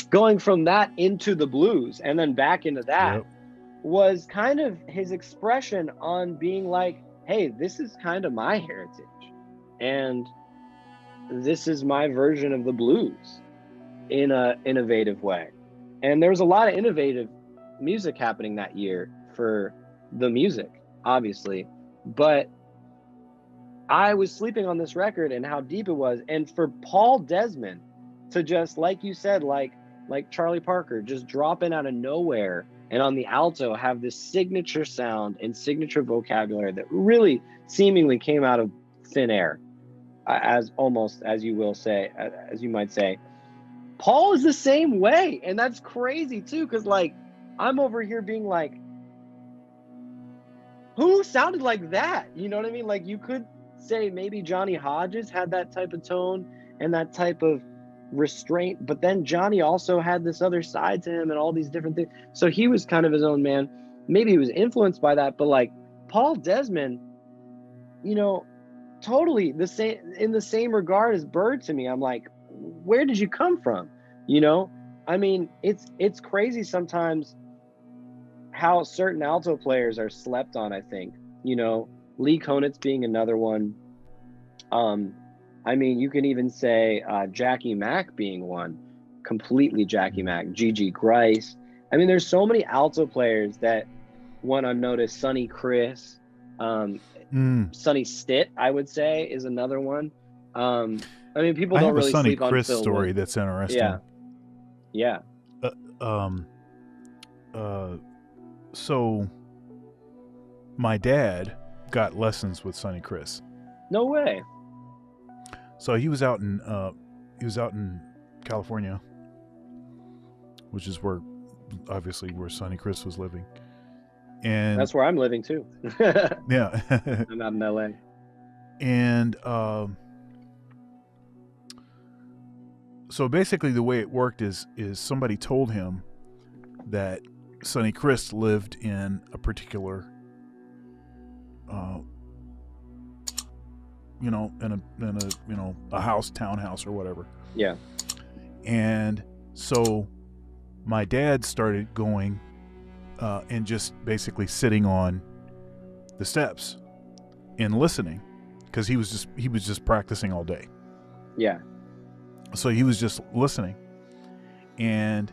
going from that into the blues and then back into that was kind of his expression on being like, hey, this is kind of my heritage, and this is my version of the blues in a innovative way. And there was a lot of innovative music happening that year for the music, obviously, but I was sleeping on this record and how deep it was. And for Paul Desmond to just, like you said, like Charlie Parker, just drop in out of nowhere and on the alto have this signature sound and signature vocabulary that really seemingly came out of thin air, as you might say. Paul is the same way, and that's crazy too, because like I'm over here being like, who sounded like that? You know what I mean? Like, you could say maybe Johnny Hodges had that type of tone and that type of restraint, but then Johnny also had this other side to him and all these different things. So he was kind of his own man. Maybe he was influenced by that, but like Paul Desmond, you know, totally in the same regard as Bird to me. I'm like, where did you come from? You know, I mean, it's crazy sometimes how certain alto players are slept on, I think. You know, Lee Konitz being another one. I mean, you can even say Jackie Mack being one, completely Jackie Mack, Gigi Grice. I mean, there's so many alto players that went unnoticed. Sonny Chris, Sonny Stitt, I would say, is another one. I mean, people don't really sleep on Phil. I have a Sonny Chris story that's interesting. Yeah. So my dad got lessons with Sonny Chris. No way. So he was out in California, which is where Sonny Chris was living. And that's where I'm living too. Yeah. I'm out in LA. so basically the way it worked is somebody told him that Sonny Chris lived in a particular, in a house, townhouse or whatever. Yeah. And so my dad started going and just basically sitting on the steps and listening, because he was just practicing all day. Yeah. So he was just listening, and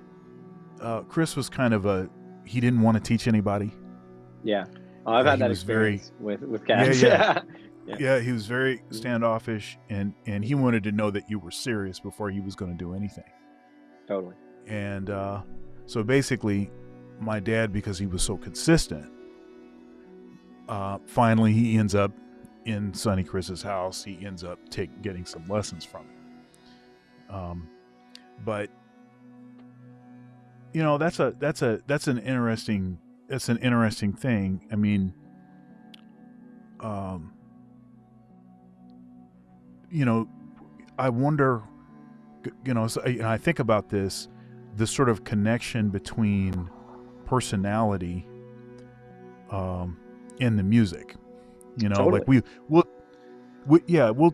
Chris was kind of he didn't want to teach anybody. Yeah. Oh, I've had that experience with cats. Yeah. Yeah, he was very standoffish, and he wanted to know that you were serious before he was going to do anything. Totally. And so basically, my dad, because he was so consistent, finally he ends up in Sonny Chris's house. He ends up getting some lessons from him. But that's an interesting thing. I mean, I wonder, I think about this sort of connection between personality in the music. Totally. Like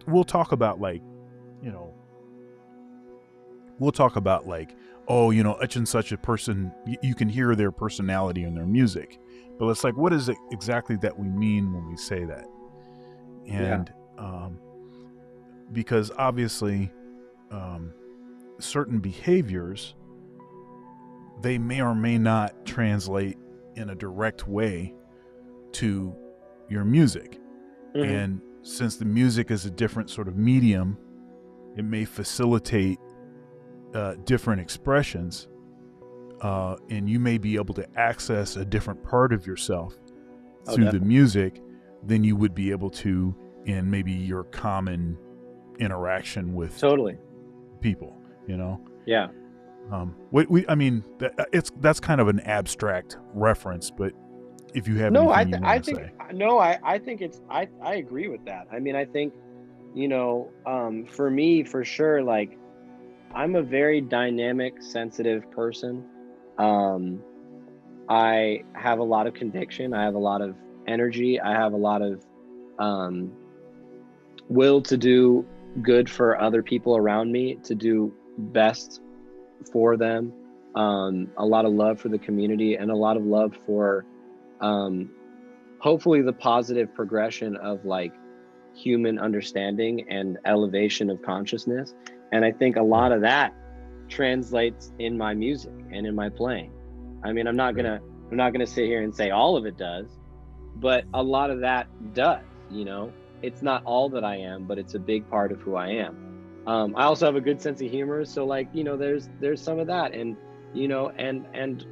we'll talk about, like, we'll talk about, like, such and such a person, you can hear their personality in their music, but it's like, what is it exactly that we mean when we say that? And because obviously certain behaviors, they may or may not translate in a direct way to your music. Mm-hmm. And since the music is a different sort of medium, it may facilitate different expressions, and you may be able to access a different part of yourself through the music than you would be able to in maybe your common interaction with people. Yeah. That's kind of an abstract reference, but if you have I agree with that. I mean, I think, for me, for sure, like, I'm a very dynamic, sensitive person. I have a lot of conviction. I have a lot of energy. I have a lot of will to do good for other people around me, to do best for them. A lot of love for the community, and a lot of love for hopefully the positive progression of, like, human understanding and elevation of consciousness. And I think a lot of that translates in my music and in my playing. I mean, I'm not gonna sit here and say all of it does, but a lot of that does. It's not all that I am, but it's a big part of who I am. I also have a good sense of humor, so, like, there's some of that, and and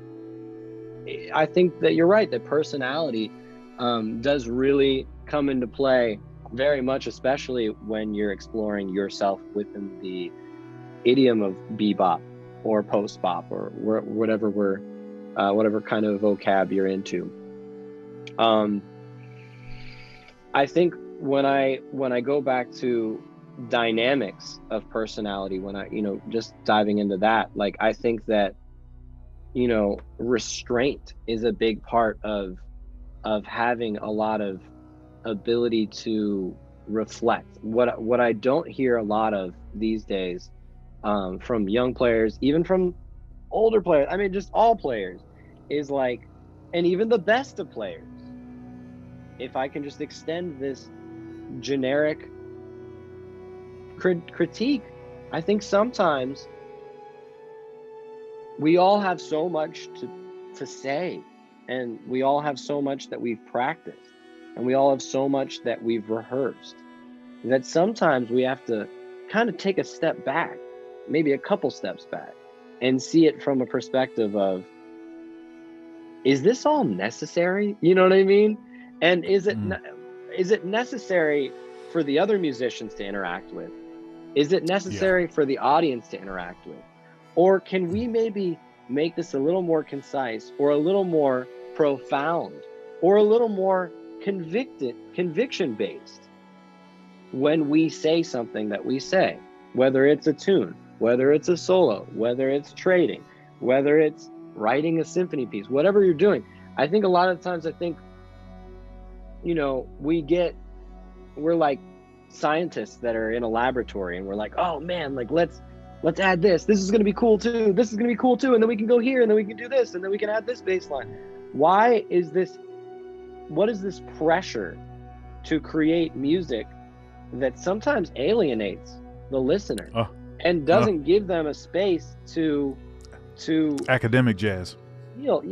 I think that you're right, that personality does really come into play very much, especially when you're exploring yourself within the idiom of bebop or post-bop or whatever kind of vocab you're into. I think when I go back to dynamics of personality, when I just diving into that, like, I think that restraint is a big part of having a lot of ability to reflect. What I don't hear a lot of these days, from young players, even from older players, I mean, just all players, is like, and even the best of players, if I can just extend this generic critique, I think sometimes we all have so much to say, and we all have so much that we've practiced, and we all have so much that we've rehearsed, that sometimes we have to kind of take a step back, maybe a couple steps back, and see it from a perspective of, is this all necessary? You know what I mean? And is it necessary for the other musicians to interact with? Is it necessary for the audience to interact with? Or can we maybe make this a little more concise, or a little more profound, or a little more conviction based when we say something that we say, whether it's a tune, whether it's a solo, whether it's trading, whether it's writing a symphony piece, whatever you're doing. I think a lot of times, you know, we're like scientists that are in a laboratory, and we're like, oh man, like let's add this. This is going to be cool too. This is going to be cool too. And then we can go here, and then we can do this, and then we can add this bass line. What is this pressure to create music that sometimes alienates the listener and doesn't give them a space to academic jazz feel,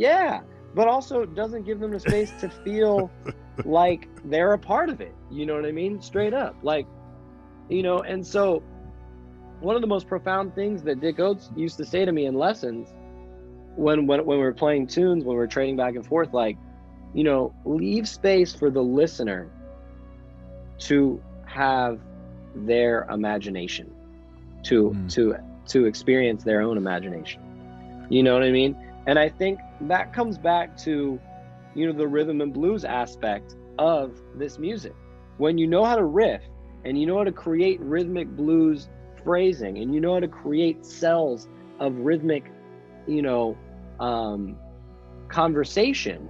but also doesn't give them a space to feel like they're a part of it, you know what I mean? Straight up, like, you know. And so one of the most profound things that Dick Oates used to say to me in lessons when we were playing tunes, when we were trading back and forth, like, you know, leave space for the listener to have their imagination, to experience their own imagination. You know what I mean? And I think that comes back to, you know, the rhythm and blues aspect of this music. When you know how to riff, and you know how to create rhythmic blues phrasing, and you know how to create cells of rhythmic, you know, conversation,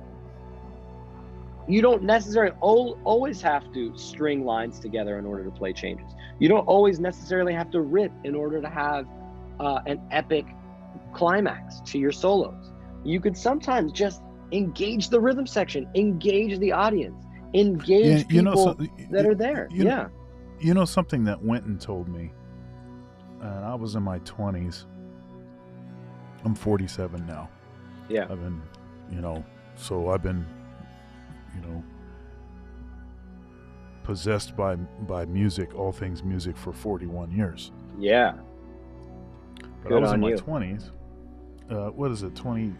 you don't necessarily always have to string lines together in order to play changes. You don't always necessarily have to rip in order to have an epic climax to your solos. You could sometimes just engage the rhythm section, engage the audience, engage people that are there. You know something that Wynton told me, and I was in my 20s. I'm 47 now. Yeah. I've been, you know, you know, possessed by music, all things music, for 41 years. Yeah. But I was in my 20s. What is it? 20?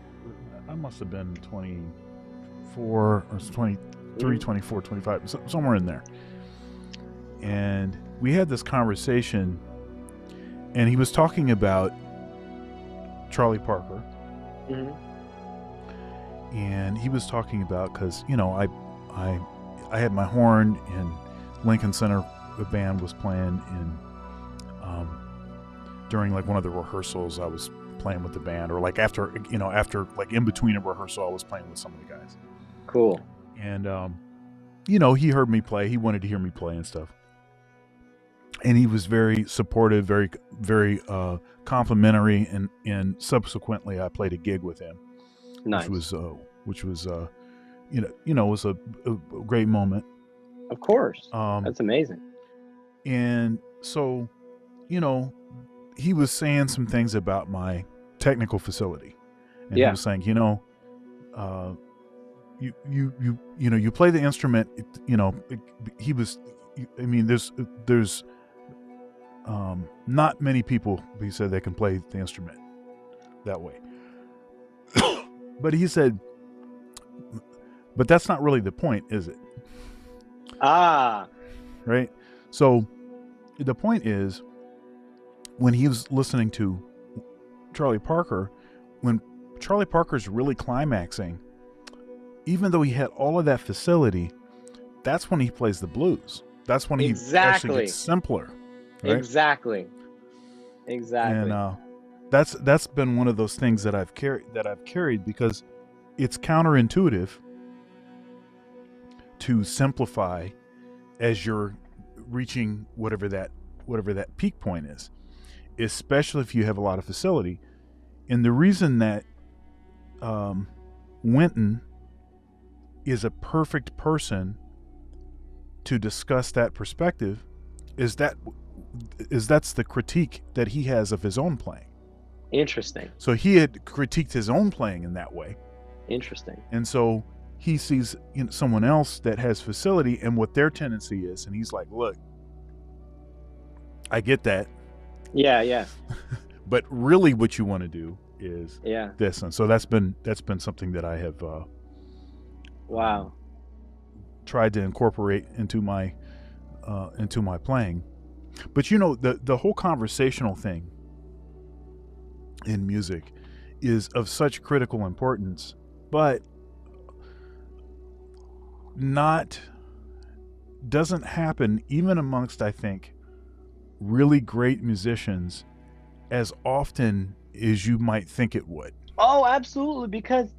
I must have been 24 or 23, 24, 25, somewhere in there. And we had this conversation, and he was talking about Charlie Parker. Mm-hmm. And he was talking about, because, you know, I had my horn, and Lincoln Center, the band was playing in during like one of the rehearsals. I was playing with the band, or like after like in between a rehearsal, I was playing with some of the guys. Cool. And you know, he heard me play. He wanted to hear me play and stuff. And he was very supportive, very, very complimentary, and subsequently I played a gig with him. Nice. Which was was a great moment. Of course. That's amazing. And so, you know, he was saying some things about my technical facility, and he was saying, you know, you play the instrument. There's not many people, he said, that can play the instrument that way. But he said, but that's not really the point, is it? Right? So the point is, when he was listening to Charlie Parker, when Charlie Parker's really climaxing, even though he had all of that facility, that's when he plays the blues. That's when he actually gets simpler. Right? Exactly. And that's been one of those things that I've carried because it's counterintuitive to simplify as you're reaching whatever that peak point is, especially if you have a lot of facility. And the reason that Wynton is a perfect person to discuss that perspective is that's the critique that he has of his own playing. Interesting. So he had critiqued his own playing in that way. Interesting. And so he sees someone else that has facility and what their tendency is, and he's like, look, I get that. Yeah. But really what you want to do is this. And so that's been something that I have tried to incorporate into my playing. But you know, the whole conversational thing in music is of such critical importance, but doesn't happen even amongst, I think, really great musicians as often as you might think it would. Oh, absolutely. Because,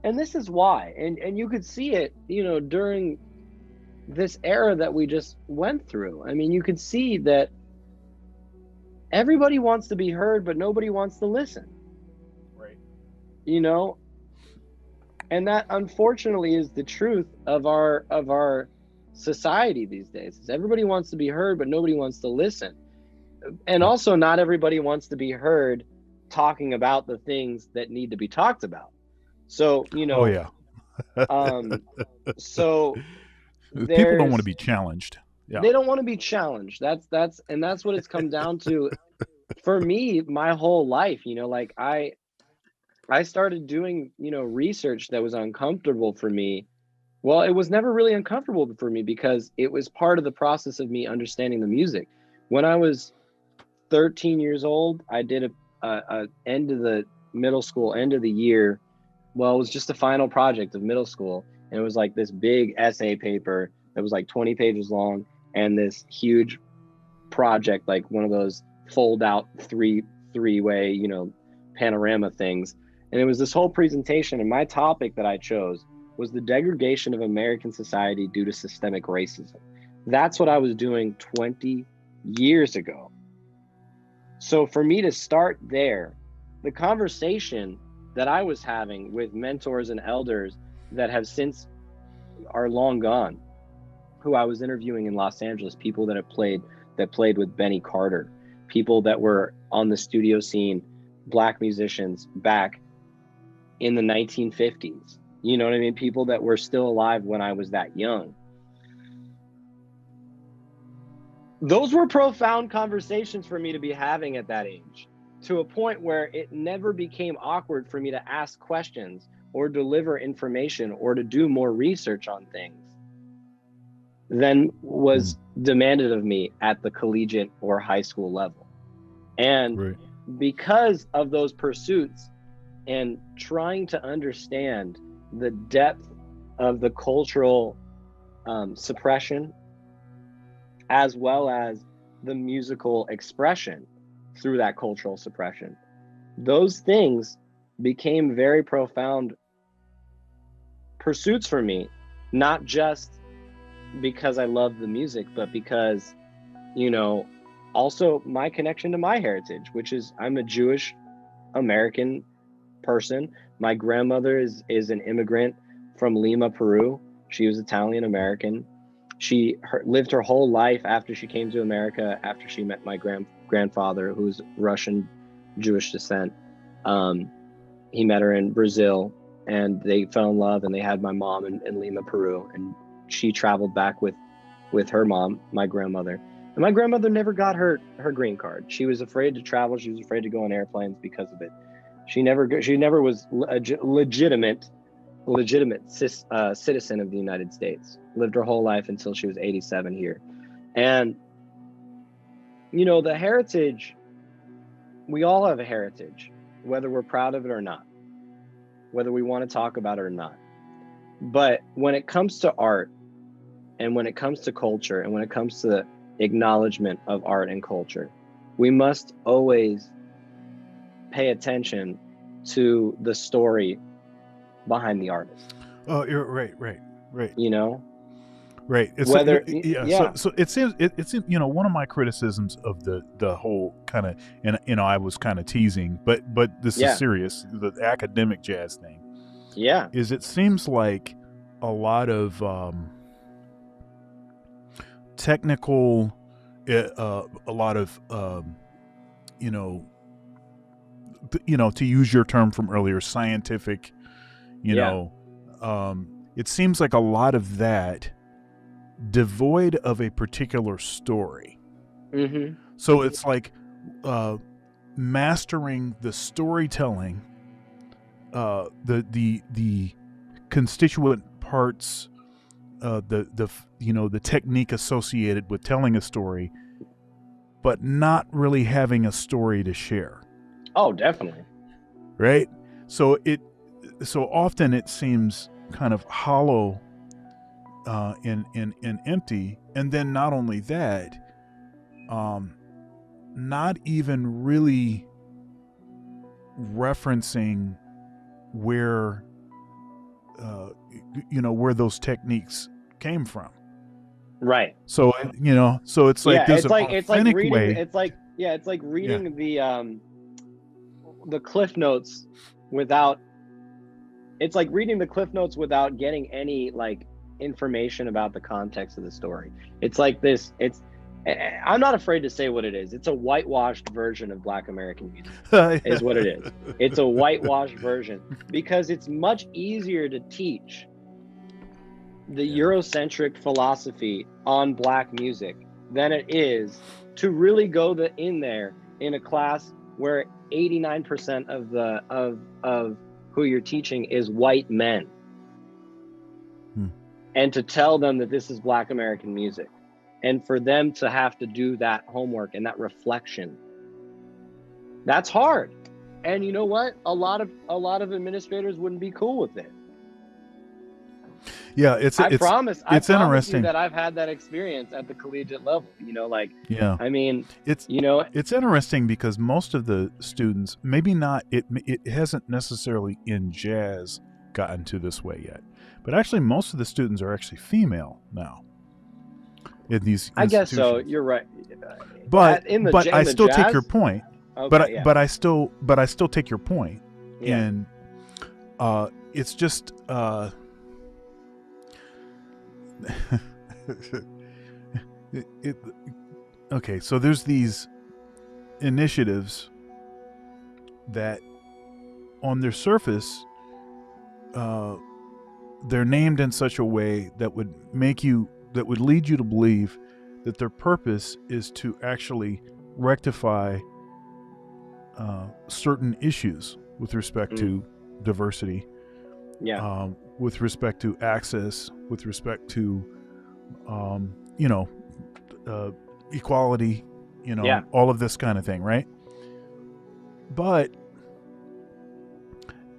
and this is why, and you could see it, during this era that we just went through. I mean, you could see that everybody wants to be heard, but nobody wants to listen. Right. You know, and that unfortunately is the truth of our society these days. Is everybody wants to be heard, but nobody wants to listen. And also, not everybody wants to be heard talking about the things that need to be talked about. So, Oh yeah. So People don't want to there's be challenged. Yeah. they don't want to be challenged. That's what it's come down to for me my whole life. Like I started doing, research that was uncomfortable for me. Well, it was never really uncomfortable for me because it was part of the process of me understanding the music. When I was 13 years old, I did a end of the middle school, end of the year. Well, it was just a final project of middle school. And it was like this big essay paper that was like 20 pages long and this huge project, like one of those fold out three-way, panorama things. And it was this whole presentation. And my topic that I chose was the degradation of American society due to systemic racism. That's what I was doing 20 years ago. So for me to start there, the conversation that I was having with mentors and elders that have since are long gone, who I was interviewing in Los Angeles, people that played with Benny Carter, people that were on the studio scene, Black musicians back in the 1950s. You know what I mean? People that were still alive when I was that young. Those were profound conversations for me to be having at that age, to a point where it never became awkward for me to ask questions or deliver information or to do more research on things than was demanded of me at the collegiate or high school level. And because of those pursuits and trying to understand the depth of the cultural suppression, as well as the musical expression through that cultural suppression, those things became very profound pursuits for me, not just because I love the music, but because, also my connection to my heritage, which is I'm a Jewish American person. My grandmother is an immigrant from Lima, Peru. She was Italian American. She lived her whole life after she came to America, after she met my grandfather, who's Russian Jewish descent. He met her in Brazil and they fell in love, and they had my mom in Lima, Peru. And she traveled back with her mom, my grandmother. And my grandmother never got her green card. She was afraid to travel. She was afraid to go on airplanes because of it. She never was a legitimate citizen of the United States. Lived her whole life until she was 87 here. And, the heritage, we all have a heritage, whether we're proud of it or not, whether we want to talk about it or not. But when it comes to art, and when it comes to culture, and when it comes to the acknowledgement of art and culture, we must always pay attention to the story behind the artist. Oh, you're right. Right. Right. It's Whether So it seems it's one of my criticisms of the whole kind of, and I was kind of teasing, but this is serious. The academic jazz thing. Yeah. Is it seems like a lot of technical, a lot of to use your term from earlier, scientific, it seems like a lot of that devoid of a particular story. Mm-hmm. So it's like mastering the storytelling, the constituent parts, the technique associated with telling a story, but not really having a story to share. Oh, definitely. Right. So often it seems kind of hollow and empty. And then not only that, not even really referencing where where those techniques came from. Right. So so it's like there's an authentic reading, way. It's like reading the Cliff Notes without. It's like reading the Cliff Notes without getting any like information about the context of the story. It's like this. I'm not afraid to say what it is. It's a whitewashed version of Black American music, is what it is. It's a whitewashed version because it's much easier to teach the Eurocentric philosophy on Black music than it is to really go in there in a class where 89% of who you're teaching is white men, and to tell them that this is Black American music. And for them to have to do that homework and that reflection, that's hard. And you know what? A lot of administrators wouldn't be cool with it. Yeah, it's interesting that I've had that experience at the collegiate level. Yeah. I mean, it's interesting because most of the students, maybe not, it hasn't necessarily in jazz gotten to this way yet, but actually most of the students are actually female now. In these I guess so. You're right. But I still take your point. Okay, but I still take your point. Yeah. And it's just okay, so there's these initiatives that on their surface they're named in such a way that would lead you to believe that their purpose is to actually rectify certain issues with respect to diversity, with respect to access, with respect to equality, all of this kind of thing, right? But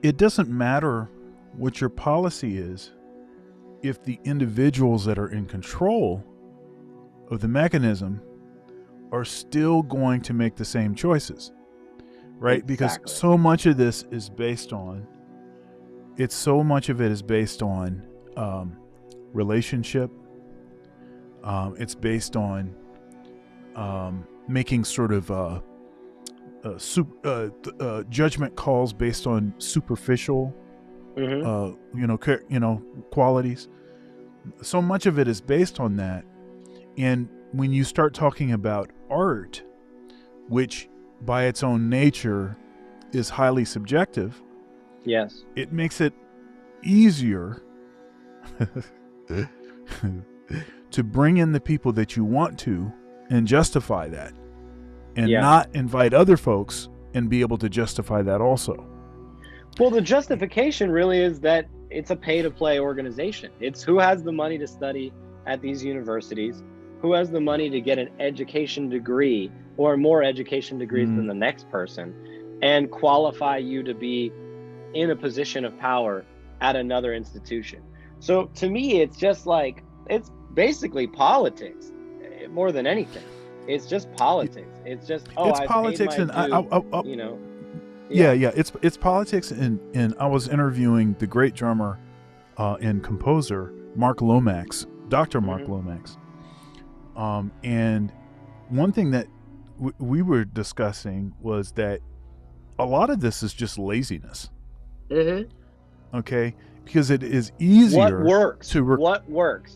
it doesn't matter what your policy is if the individuals that are in control of the mechanism are still going to make the same choices, right? Exactly. Because so much of this is based on relationship. It's based on making sort of judgment calls based on superficial qualities. So much of it is based on that. And when you start talking about art, which by its own nature is highly subjective, yes, it makes it easier to bring in the people that you want to and justify that, and not invite other folks and be able to justify that also. Well, the justification really is that it's a pay-to-play organization. It's who has the money to study at these universities, who has the money to get an education degree or more education degrees than the next person, and qualify you to be in a position of power at another institution. So to me, it's just like, it's basically politics more than anything. It's just politics. It's just, it's politics, and it's politics. And I was interviewing the great drummer and composer Mark Lomax, Dr. Mark Lomax, and one thing that we were discussing was that a lot of this is just laziness. Okay, because it is easier. What works? What works? What works?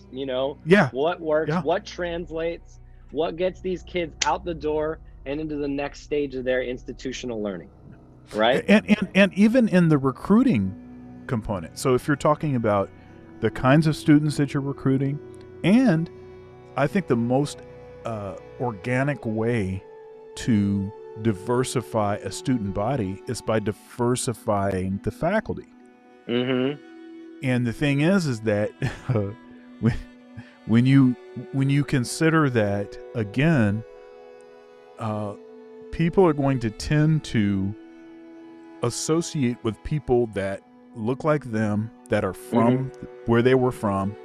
Yeah. What translates? What gets these kids out the door and into the next stage of their institutional learning, right? And even in the recruiting component. So if you're talking about the kinds of students that you're recruiting, and I think the most organic way to diversify a student body is by diversifying the faculty. And the thing is that when you consider that, again, people are going to tend to associate with people that look like them, that are from where they were from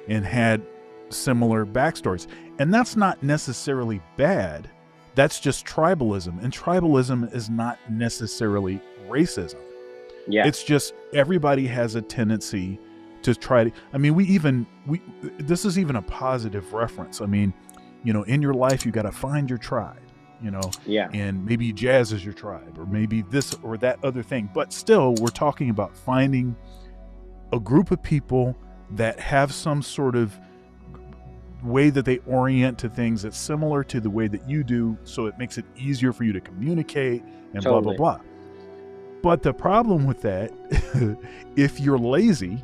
and had similar backstories. And that's not necessarily bad. That's just tribalism. And tribalism is not necessarily racism. Yeah. It's just everybody has a tendency to try to, I mean, this is even a positive reference. I mean, you know, in your life, you got to find your tribe, you know, Yeah. and maybe jazz is your tribe, or maybe this or that other thing. But still, we're talking about finding a group of people that have some sort of way that they orient to things that's similar to the way that you do, so it makes it easier for you to communicate and Totally. blah, blah, blah. But the problem with that, if you're lazy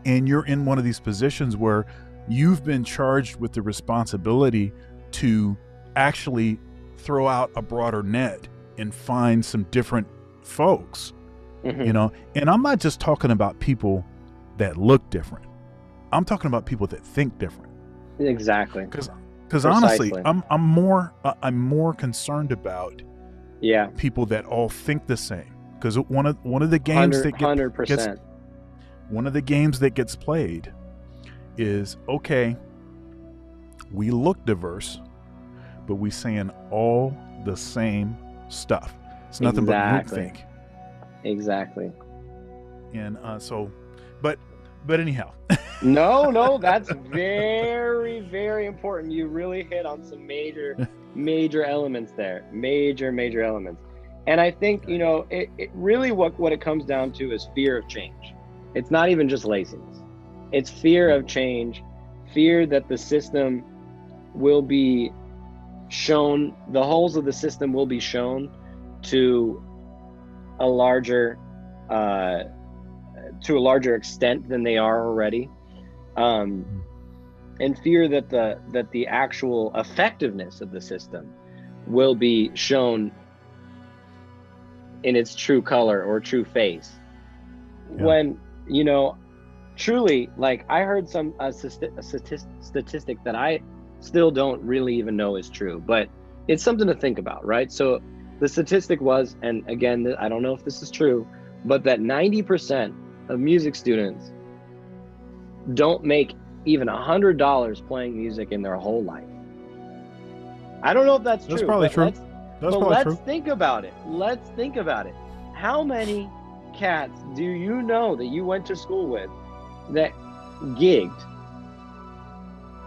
and you're in one of these positions where you've been charged with the responsibility to actually throw out a broader net and find some different folks, Mhm. you know, and I'm not just talking about people that look different. I'm talking about people that think different. Exactly. Because honestly, Precisely. I'm more concerned about Yeah. people that all think the same. Because one of the games that 100%. one of the games that gets played is, okay, we look diverse, but we saying all the same stuff. It's nothing Exactly. but groupthink. Exactly. And but anyhow. No, that's very, very important. You really hit on some major elements there. Major elements. And I think, you know, it really what it comes down to is fear of change. It's not even just laziness. It's fear of change, fear that the system will be shown, the holes of the system will be shown to a larger extent than they are already, and fear that the actual effectiveness of the system will be shown in its true color or true face. Yeah. When, you know, truly, like, I heard a statistic that I still don't really even know is true, but it's something to think about, right? So the statistic was, and again, I don't know if this is true, but that 90% of music students don't make even $100 playing music in their whole life. I don't know if that's true. That's probably true. Let's think about it. Let's think about it. How many cats do you know that you went to school with that gigged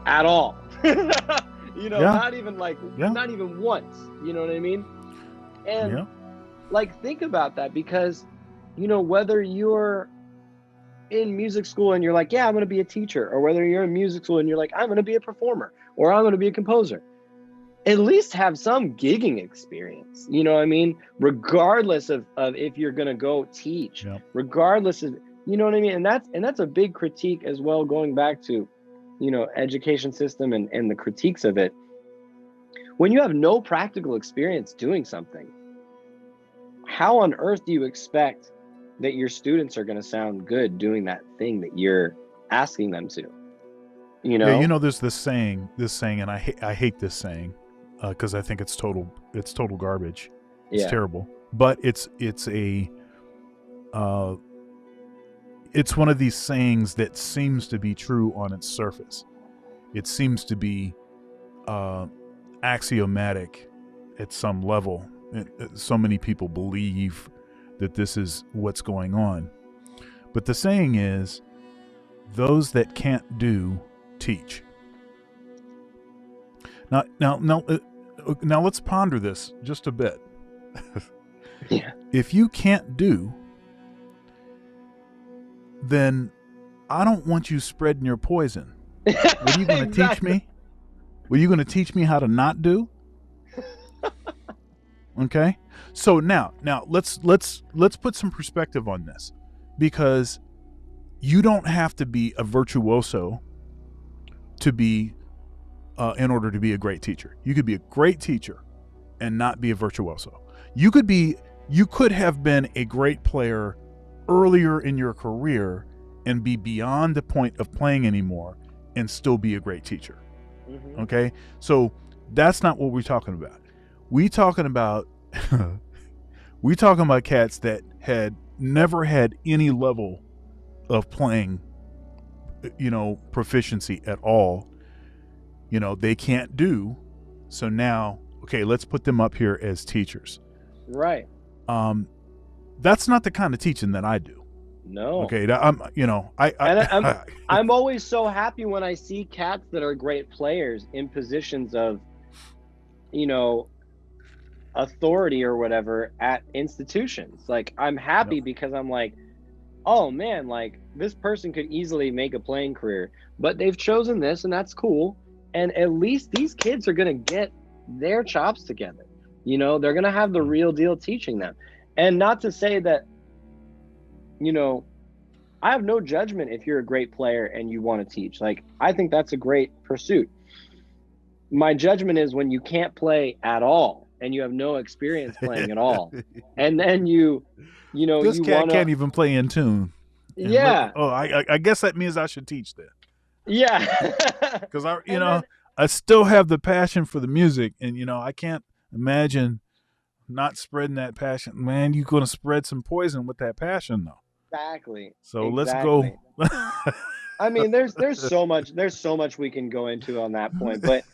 at all? You know, Yeah. not even not even once. You know what I mean? And like, think about that, because, you know, whether you're in music school and you're like, yeah, I'm going to be a teacher, or whether you're in music school and you're like, I'm going to be a performer, or I'm going to be a composer, at least have some gigging experience. You know what I mean? Regardless of if you're going to go teach, regardless of, you know what I mean? And that's a big critique as well, going back to, you know, education system and the critiques of it. When you have no practical experience doing something, how on earth do you expect that your students are going to sound good doing that thing that you're asking them to? You know? Yeah, you know, there's this saying, and I hate this saying, because I think it's total garbage. It's terrible, but it's one of these sayings that seems to be true on its surface. It seems to be axiomatic at some level. So many people believe that this is what's going on. But the saying is, those that can't do, teach. Now let's ponder this just a bit. Yeah. If you can't do, then I don't want you spreading your poison. What are you going to teach me? Were you going to teach me how to not do? Okay. So now let's put some perspective on this, because you don't have to be a virtuoso to be in order to be a great teacher. You could be a great teacher and not be a virtuoso. You could have been a great player earlier in your career and be beyond the point of playing anymore and still be a great teacher. Mm-hmm. Okay? So that's not what we're talking about. We talking about cats that had never had any level of playing, you know, proficiency at all. You know, they can't do. So now, okay, let's put them up here as teachers. Right. that's not the kind of teaching that I do. No. Okay, I'm always so happy when I see cats that are great players in positions of, authority or whatever at institutions. Like, I'm happy because I'm like, oh man, like this person could easily make a playing career, but they've chosen this, and that's cool. And at least these kids are gonna get their chops together. They're gonna have the real deal teaching them. And not to say that, I have no judgment if you're a great player and you want to teach. Like, I think that's a great pursuit. My judgment is when you can't play at all and you have no experience playing at all, and then this cat can't even play in tune. Yeah. I guess that means I should teach that. Yeah. Because I still have the passion for the music, and I can't imagine not spreading that passion. Man, you're going to spread some poison with that passion, though. Exactly. So let's go. I mean, there's so much we can go into on that point, but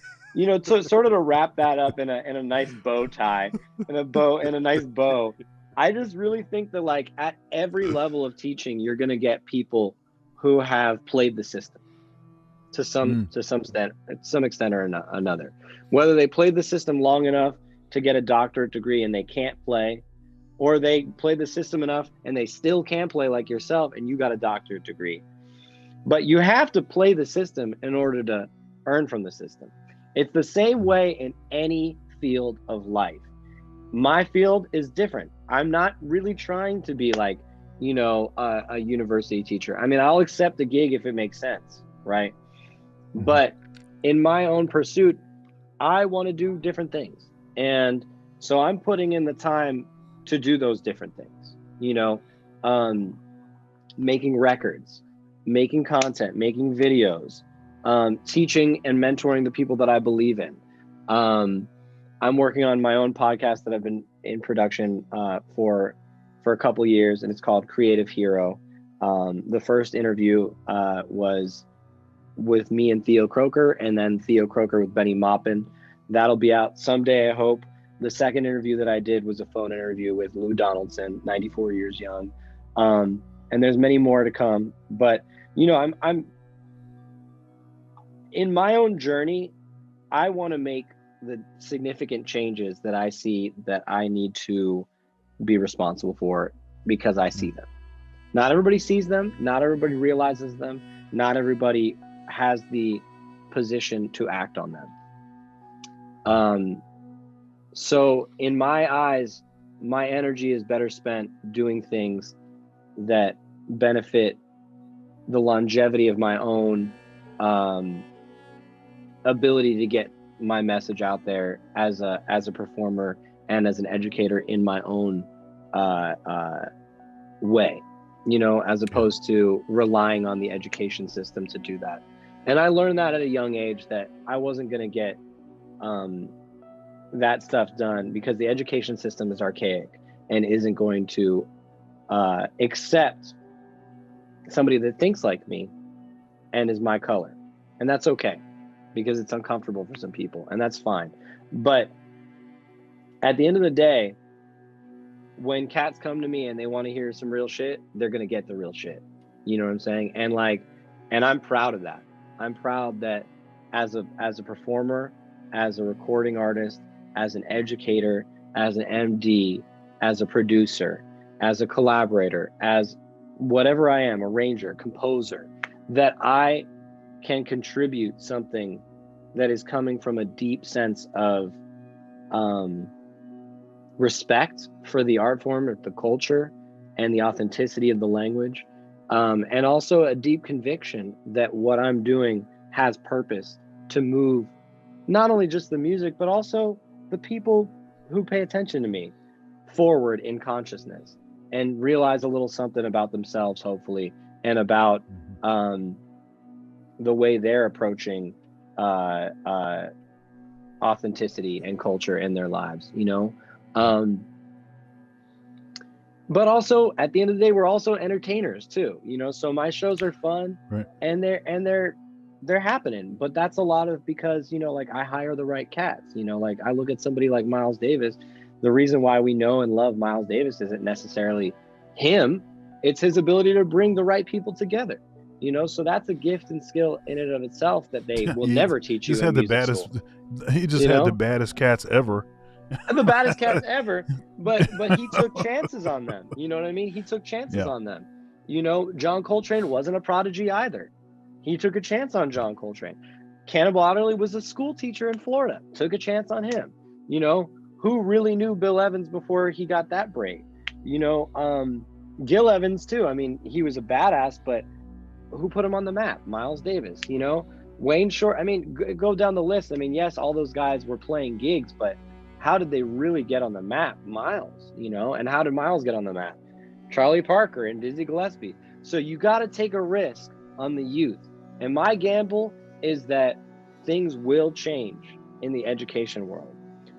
sort of to wrap that up in a nice bow tie, in a nice bow. I just really think that, like, at every level of teaching, you're going to get people who have played the system to some extent or another. Whether they played the system long enough to get a doctorate degree and they can't play, or they played the system enough and they still can play like yourself and you got a doctorate degree. But you have to play the system in order to earn from the system. It's the same way in any field of life. My field is different. I'm not really trying to be like, a university teacher. I mean, I'll accept a gig if it makes sense, right? But in my own pursuit, I want to do different things. And so I'm putting in the time to do those different things, making records, making content, making videos, teaching and mentoring the people that I believe in. I'm working on my own podcast that I've been in production for a couple years, and it's called Creative Hero. The first interview was with me and Theo Croker, and then Theo Croker with Benny Maupin. That'll be out someday, I hope. The second interview that I did was a phone interview with Lou Donaldson, 94 years young. And there's many more to come. But, I'm in my own journey, I want to make the significant changes that I see that I need to be responsible for because I see them. Not everybody sees them. Not everybody realizes them. Not everybody has the position to act on them. So in my eyes, my energy is better spent doing things that benefit the longevity of my own ability to get my message out there as a performer and as an educator in my own way, as opposed to relying on the education system to do that. And I learned that at a young age that I wasn't going to get that stuff done because the education system is archaic and isn't going to accept somebody that thinks like me and is my color. And that's okay because it's uncomfortable for some people, and that's fine. But at the end of the day, when cats come to me and they want to hear some real shit, they're going to get the real shit. You know what I'm saying? And I'm proud of that. I'm proud that as a performer, as a recording artist, as an educator, as an MD, as a producer, as a collaborator, as whatever I am, arranger, composer, that I can contribute something that is coming from a deep sense of respect for the art form, of the culture, and the authenticity of the language, and also a deep conviction that what I'm doing has purpose to move not only just the music, but also the people who pay attention to me forward in consciousness and realize a little something about themselves, hopefully, and about the way they're approaching authenticity and culture in their lives, but also at the end of the day, we're also entertainers too, so my shows are fun, right, and they're happening, but that's a lot of because I hire the right cats. Like I look at somebody like Miles Davis The reason why we know and love Miles Davis isn't necessarily him, it's his ability to bring the right people together. So that's a gift and skill in and of itself that they will never teach you in music school. He just had the baddest cats ever. The baddest cats ever, but he took chances on them. You know what I mean? He took chances on them. John Coltrane wasn't a prodigy either. He took a chance on John Coltrane. Cannibal Adderley was a school teacher in Florida. Took a chance on him. Who really knew Bill Evans before he got that break? Gil Evans too. I mean, he was a badass, but who put him on the map? Miles Davis. Wayne Short. I mean, go down the list. I mean, yes, all those guys were playing gigs, but how did they really get on the map? Miles. And how did Miles get on the map? Charlie Parker and Dizzy Gillespie. So you got to take a risk on the youth. And my gamble is that things will change in the education world.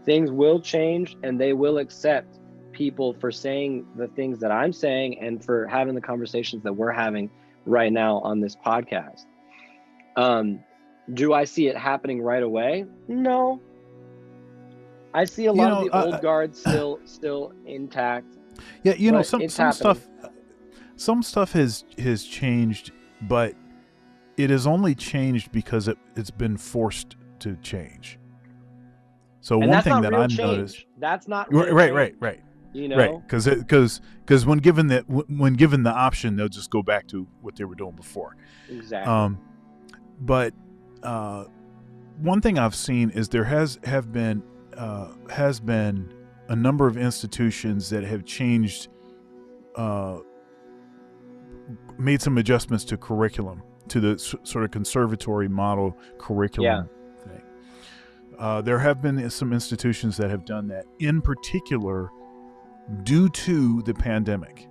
Things will change, and they will accept people for saying the things that I'm saying and for having the conversations that we're having right now on this podcast. Do I see it happening right away? No. I see a lot of the old guard still intact. Yeah, some stuff has changed, but it has only changed because it's been forced to change. So and one thing that I've noticed, that's not right. Right. Because when given the option, they'll just go back to what they were doing before. Exactly. But one thing I've seen is there has been a number of institutions that have changed, made some adjustments to curriculum, to the sort of conservatory model curriculum thing. There have been some institutions that have done that, in particular due to the pandemic.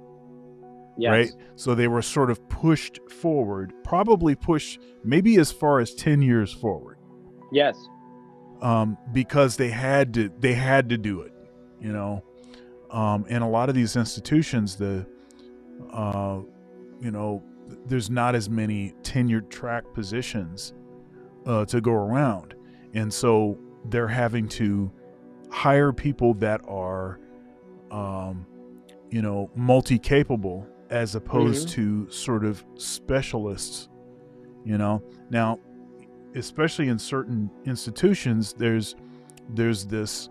Yes. Right? So they were sort of pushed forward, probably pushed maybe as far as 10 years forward. Yes. Because they had to do it, and a lot of these institutions, there's not as many tenured track positions to go around. And so they're having to hire people that are, multi-capable as opposed to sort of specialists, Now, especially in certain institutions, there's this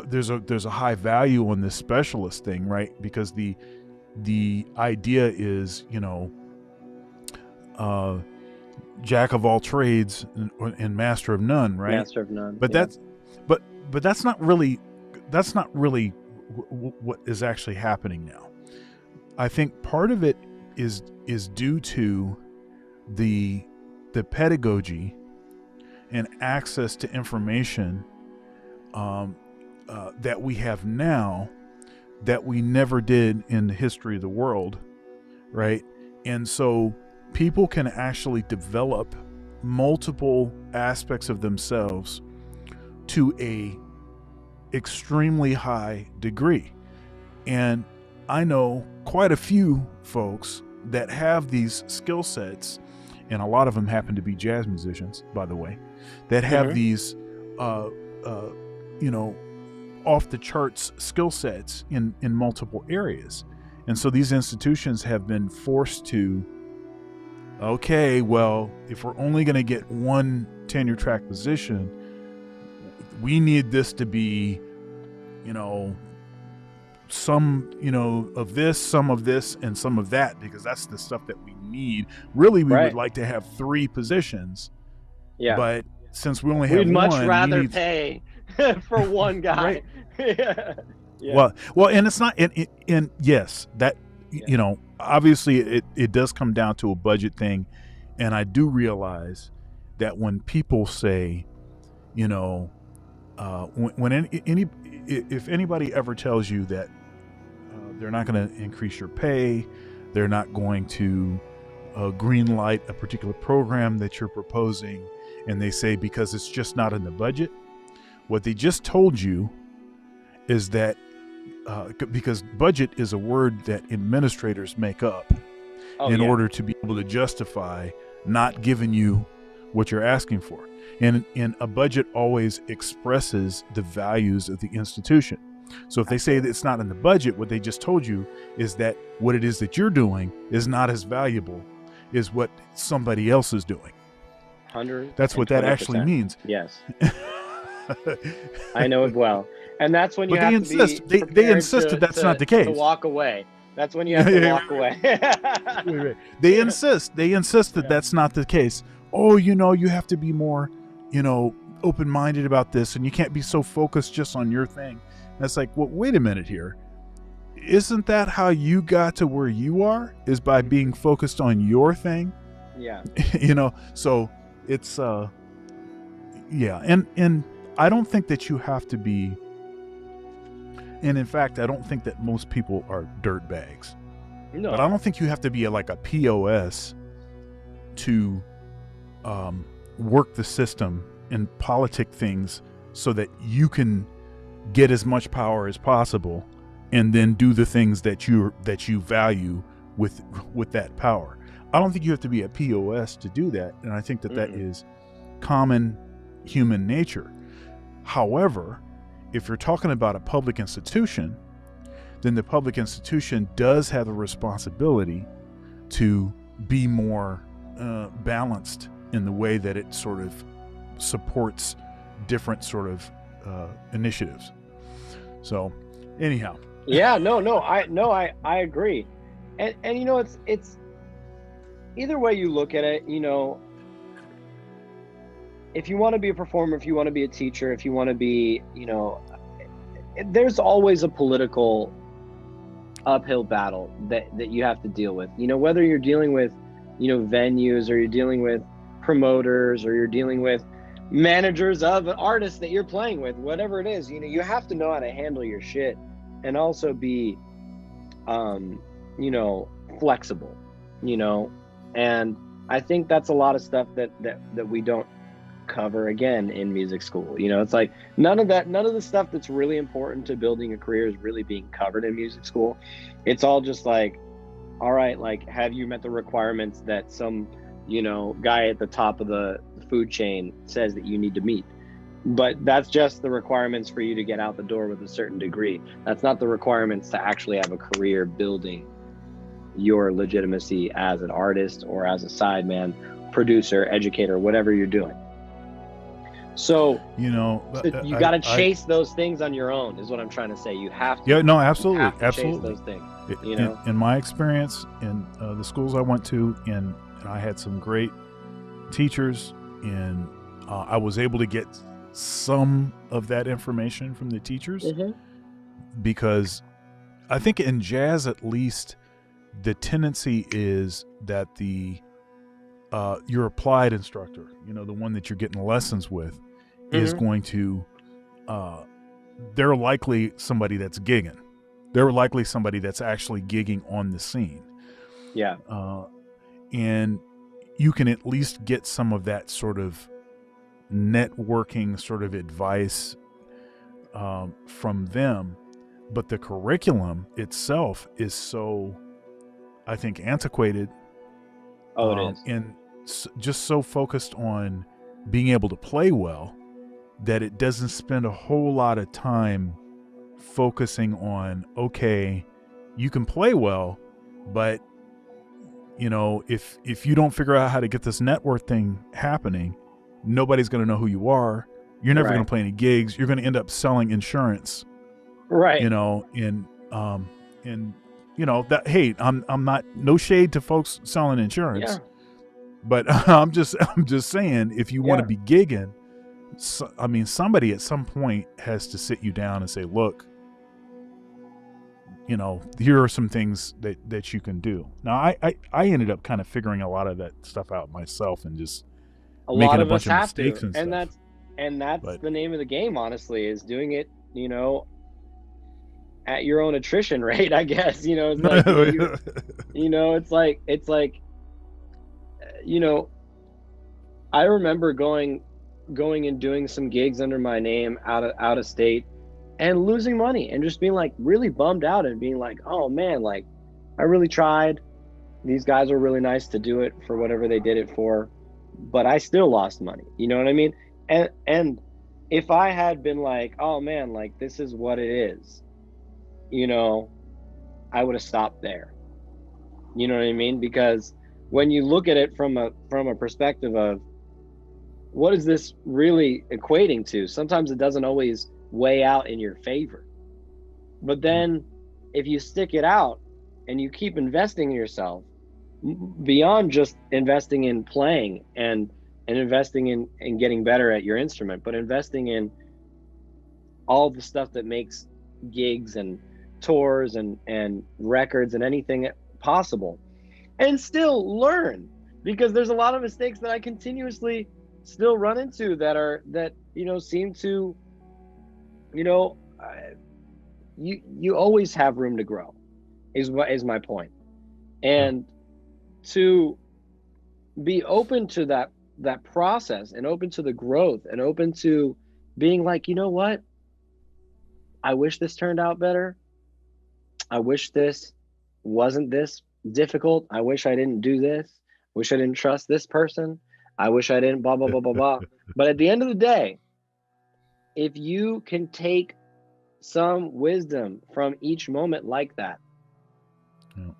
there's a high value on this specialist thing, right? Because the idea is, jack of all trades and master of none, right? Master of none. But that's not really what is actually happening now. I think part of it is due to the pedagogy and access to information that we have now that we never did in the history of the world, right? And so people can actually develop multiple aspects of themselves to a extremely high degree. And I know quite a few folks that have these skill sets, and a lot of them happen to be jazz musicians, by the way, that have these off the charts skill sets in multiple areas. And so these institutions have been forced to, okay, well, if we're only going to get one tenure track position, we need this to be, some, of this, some of this, and some of that, because that's the stuff that we need. Really, we would like to have 3 positions. Yeah. But since we only have one, we'd much rather pay for one guy. Yeah. Well, and it's not, and yes, that, obviously it does come down to a budget thing. And I do realize that when people say, if anybody ever tells you that they're not going to increase your pay, they're not going to green light a particular program that you're proposing, and they say because it's just not in the budget, what they just told you is that because budget is a word that administrators make up in order to be able to justify not giving you what you're asking for. And a budget always expresses the values of the institution. So if they say that it's not in the budget, what they just told you is that what it is that you're doing is not as valuable as what somebody else is doing. 100%. That's what that actually means. Yes. I know it well. And that's when you but have they to insist. be They insist that that's not the case. To walk away. That's when you have to walk away. Right. They insist that that's not the case. Oh, you have to be more, open-minded about this, and you can't be so focused just on your thing. And it's like, well, wait a minute here. Isn't that how you got to where you are? Is by being focused on your thing? Yeah. So it's yeah, and I don't think that you have to be, and in fact, I don't think that most people are dirt bags. No. But I don't think you have to be like a POS to work the system and politic things so that you can get as much power as possible and then do the things that you value with that power. I don't think you have to be a POS to do that, and I think that that is common human nature. However, if you're talking about a public institution, then the public institution does have a responsibility to be more balanced in the way that it sort of supports different sort of initiatives. So, anyhow. Yeah, I agree, and it's either way you look at it. If you want to be a performer, if you want to be a teacher, if you want to be, there's always a political uphill battle that you have to deal with. Whether you're dealing with, venues, or you're dealing with promoters, or you're dealing with managers of an artist that you're playing with, whatever it is, you have to know how to handle your shit and also be, flexible, and I think that's a lot of stuff that we don't cover again in music school. It's like none of the stuff that's really important to building a career is really being covered in music school. It's all just like, all right, like, have you met the requirements that some guy at the top of the food chain says that you need to meet? But that's just the requirements for you to get out the door with a certain degree. That's not the requirements to actually have a career building your legitimacy as an artist or as a sideman, producer, educator, whatever you're doing. So you got to chase those things on your own, is what I'm trying to say. You have to. Yeah, no, absolutely, you have to absolutely. chase those things. In my experience, in the schools I went to, and I had some great teachers, and I was able to get some of that information from the teachers, because I think in jazz, at least, the tendency is that your applied instructor, the one that you're getting lessons with, is going to, they're likely somebody that's gigging. They're likely somebody that's actually gigging on the scene. Yeah. And you can at least get some of that sort of networking sort of advice from them. But the curriculum itself is so, I think, antiquated. Oh, it is. And just so focused on being able to play well that it doesn't spend a whole lot of time focusing on, okay, you can play well, but if you don't figure out how to get this network thing happening, nobody's going to know who you are. You're never going to play any gigs. You're going to end up selling insurance, right? And that, hey, I'm not, no shade to folks selling insurance. Yeah. But I'm just saying, if you want to be gigging, somebody at some point has to sit you down and say, look, here are some things that you can do. Now, I ended up kind of figuring a lot of that stuff out myself and just making a bunch of mistakes and stuff. That's the name of the game, honestly, is doing it, at your own attrition rate, I guess. It's like it's like I remember going and doing some gigs under my name out of state and losing money and just being like really bummed out and being like, oh man, like I really tried. These guys were really nice to do it for whatever they did it for, but I still lost money. You know what I mean? And if I had been like, oh man, like this is what it is, you know, I would have stopped there. You know what I mean? Because when you look at it from a perspective of what is this really equating to, sometimes it doesn't always weigh out in your favor. But Yeah. then if you stick it out and you keep investing in yourself, beyond just investing in playing and investing in getting better at your instrument, but investing in all the stuff that makes gigs and tours and records and anything possible, and still learn, because there's a lot of mistakes that I continuously still run into that seem to, you know you always have room to grow, is what is my point. Yeah. And to be open to that process, and open to the growth, and open to being like, you know what, I wish this turned out better. I wish this wasn't this difficult. I wish I didn't do this. Wish I didn't trust this person. I wish I didn't blah blah blah blah blah. But at the end of the day, if you can take some wisdom from each moment like that, Yeah.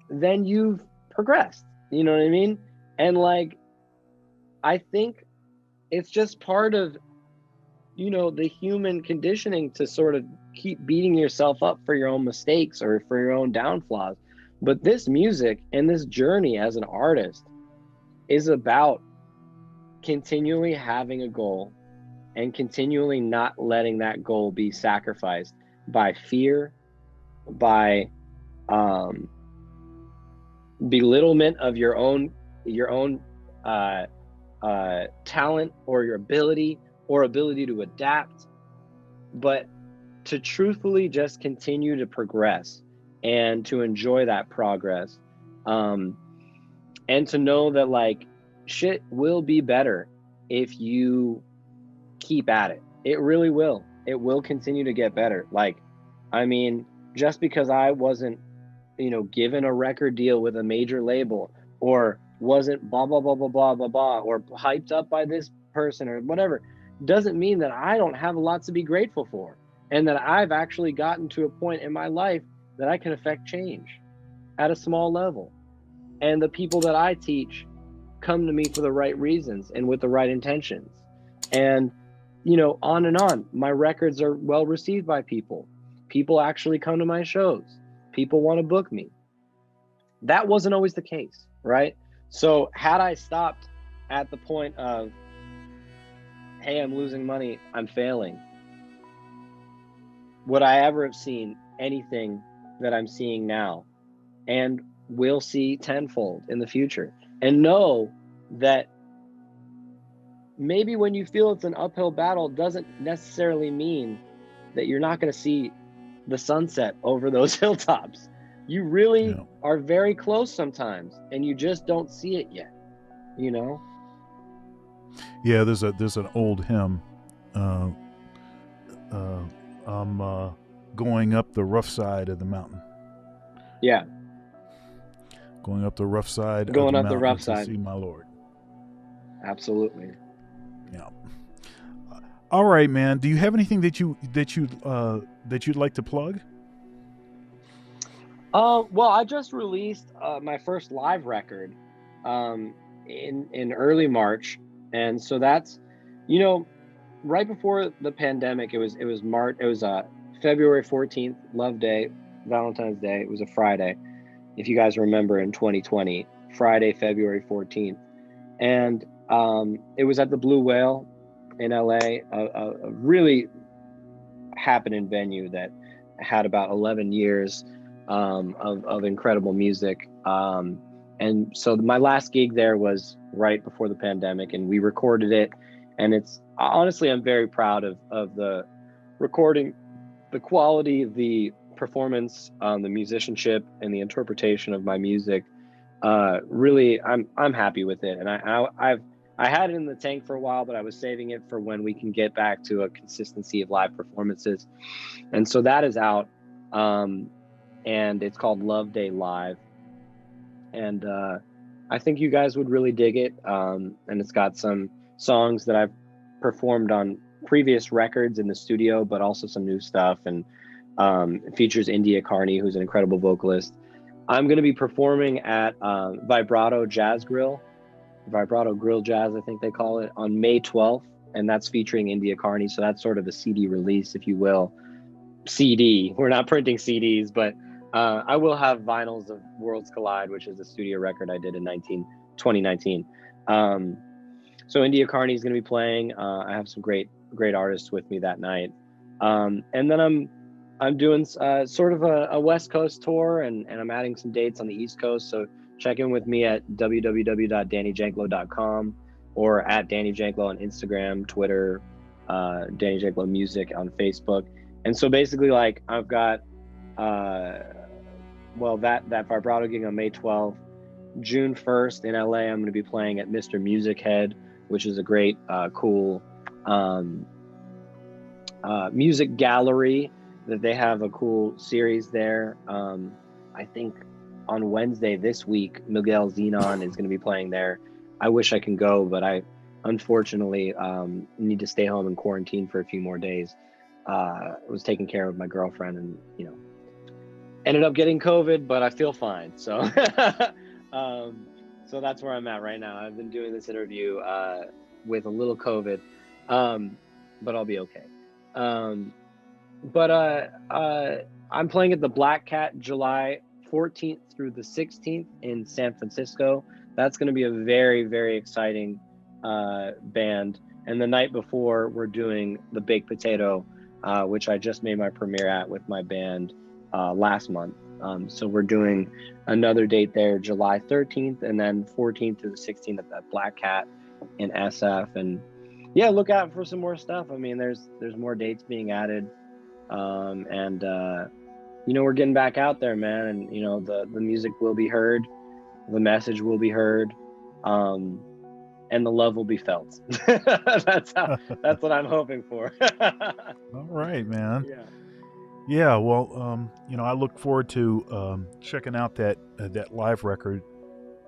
then you've progressed. You know what I mean? And like, I think it's just part of, the human conditioning to sort of keep beating yourself up for your own mistakes or for your own downfalls. But this music and this journey as an artist is about continually having a goal and continually not letting that goal be sacrificed by fear, by um, belittlement of your own uh, talent, or your ability to adapt, but to truthfully just continue to progress and to enjoy that progress, um, and to know that like shit will be better if you keep at it. It really will. It will continue to get better. Like, I mean, just because I wasn't, given a record deal with a major label, or wasn't blah blah blah blah blah blah blah, or hyped up by this person or whatever, doesn't mean that I don't have a lot to be grateful for, and that I've actually gotten to a point in my life that I can affect change at a small level. And the people that I teach come to me for the right reasons and with the right intentions. And, on and on. My records are well received by people. People actually come to my shows. People want to book me. That wasn't always the case, right? So had I stopped at the point of, hey, I'm losing money, I'm failing, would I ever have seen anything that I'm seeing now and will see tenfold in the future? And know that maybe when you feel it's an uphill battle doesn't necessarily mean that you're not going to see the sunset over those hilltops. You really Yeah. are very close sometimes, and you just don't see it yet, you know? Yeah. There's an old hymn. Uh, I'm going up the rough side of the mountain. Yeah, Going up the rough side of going the up the mountain rough to side. see my Lord. Absolutely. Yeah. All right, man. Do you have anything that you'd like to plug? Well, I just released my first live record in early March, and so that's, you know, right before the pandemic. It was March. It was February 14th, Love Day, Valentine's Day. It was a Friday, if you guys remember, in 2020, Friday, February 14th, and it was at the Blue Whale in LA, a really happening venue that had about 11 years of incredible music. And so my last gig there was right before the pandemic, and we recorded it. And it's honestly, I'm very proud of the recording, the quality, the performance, the musicianship, and the interpretation of my music. Really, I'm happy with it, and I had it in the tank for a while, but I was saving it for when we can get back to a consistency of live performances. And so that is out, and it's called Love Day Live. And I think you guys would really dig it. And it's got some songs that I've performed on previous records in the studio, but also some new stuff. And it features India Carney, who's an incredible vocalist. I'm going to be performing at Vibrato Jazz Grill, Vibrato Grill Jazz, I think they call it, on May 12th. And that's featuring India Carney. So that's sort of a CD release, if you will. CD. We're not printing CDs, but I will have vinyls of Worlds Collide, which is a studio record I did in 2019. So India Carney is going to be playing. I have some great artists with me that night, and then I'm doing sort of a West Coast tour, and I'm adding some dates on the East Coast. So check in with me at www.dannyjanklow.com or at Danny Janklow on Instagram, Twitter, Danny Janklow Music on Facebook. And so basically, like, I've got that Vibrato gig on May 12th. June 1st in LA, I'm going to be playing at Mr. Music Head, which is a great, cool music gallery that they have a cool series there. I think on Wednesday this week, Miguel Zenon is going to be playing there. I wish I can go, but I unfortunately need to stay home and quarantine for a few more days. I was taking care of my girlfriend and, ended up getting COVID, but I feel fine. So, so that's where I'm at right now. I've been doing this interview with a little COVID, but I'll be okay. But I'm playing at the Black Cat July 14th through the 16th in San Francisco. That's going to be a very, very exciting band. And the night before, we're doing the Baked Potato, which I just made my premiere at with my band last month. So we're doing another date there, July 13th, and then 14th through the 16th at that Black Cat in SF. And yeah, look out for some more stuff. I mean, there's more dates being added. And we're getting back out there, man. And, the music will be heard, the message will be heard, and the love will be felt. That's what I'm hoping for. All right, man. Yeah. Yeah, well, I look forward to checking out that live record.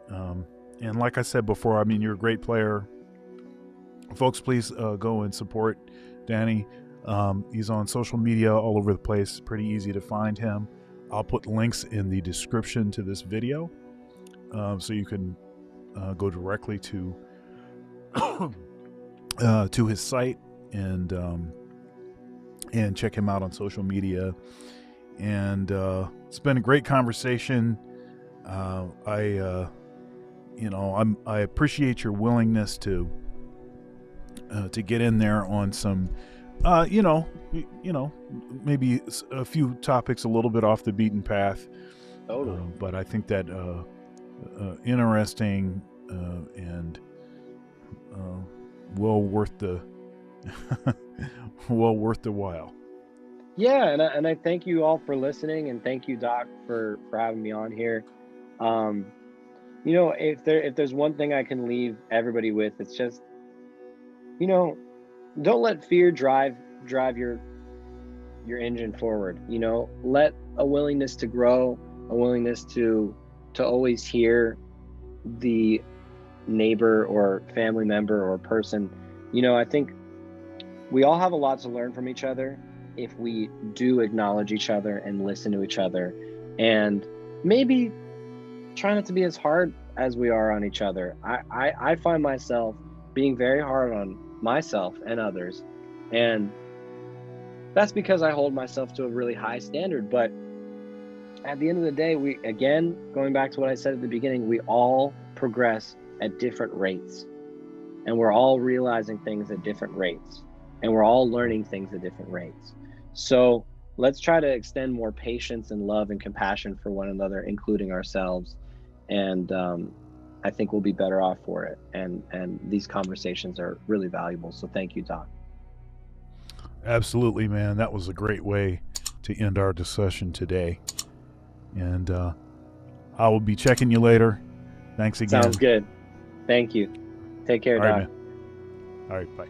And like I said before, I mean, you're a great player. Folks, please go and support Danny. He's on social media all over the place. Pretty easy to find him. I'll put links in the description to this video, so you can go directly to his site and check him out on social media. And it's been a great conversation. I appreciate your willingness to get in there on some, maybe a few topics a little bit off the beaten path. Totally. But I think that interesting and well worth the while. Yeah, and I thank you all for listening, and thank you, Doc, for having me on here. If there's one thing I can leave everybody with, it's just, don't let fear drive your engine forward. Let a willingness to grow, a willingness to always hear the neighbor or family member or person. I think we all have a lot to learn from each other if we do acknowledge each other and listen to each other, and maybe try not to be as hard as we are on each other. I find myself being very hard on myself and others, and that's because I hold myself to a really high standard. But at the end of the day, we, again, going back to what I said at the beginning, we all progress at different rates, and we're all realizing things at different rates, and we're all learning things at different rates. So let's try to extend more patience and love and compassion for one another, including ourselves. And I think we'll be better off for it. And these conversations are really valuable. So thank you, Doc. Absolutely, man. That was a great way to end our discussion today. And I will be checking you later. Thanks again. Sounds good. Thank you. Take care, All right, Doc. man. All right, bye.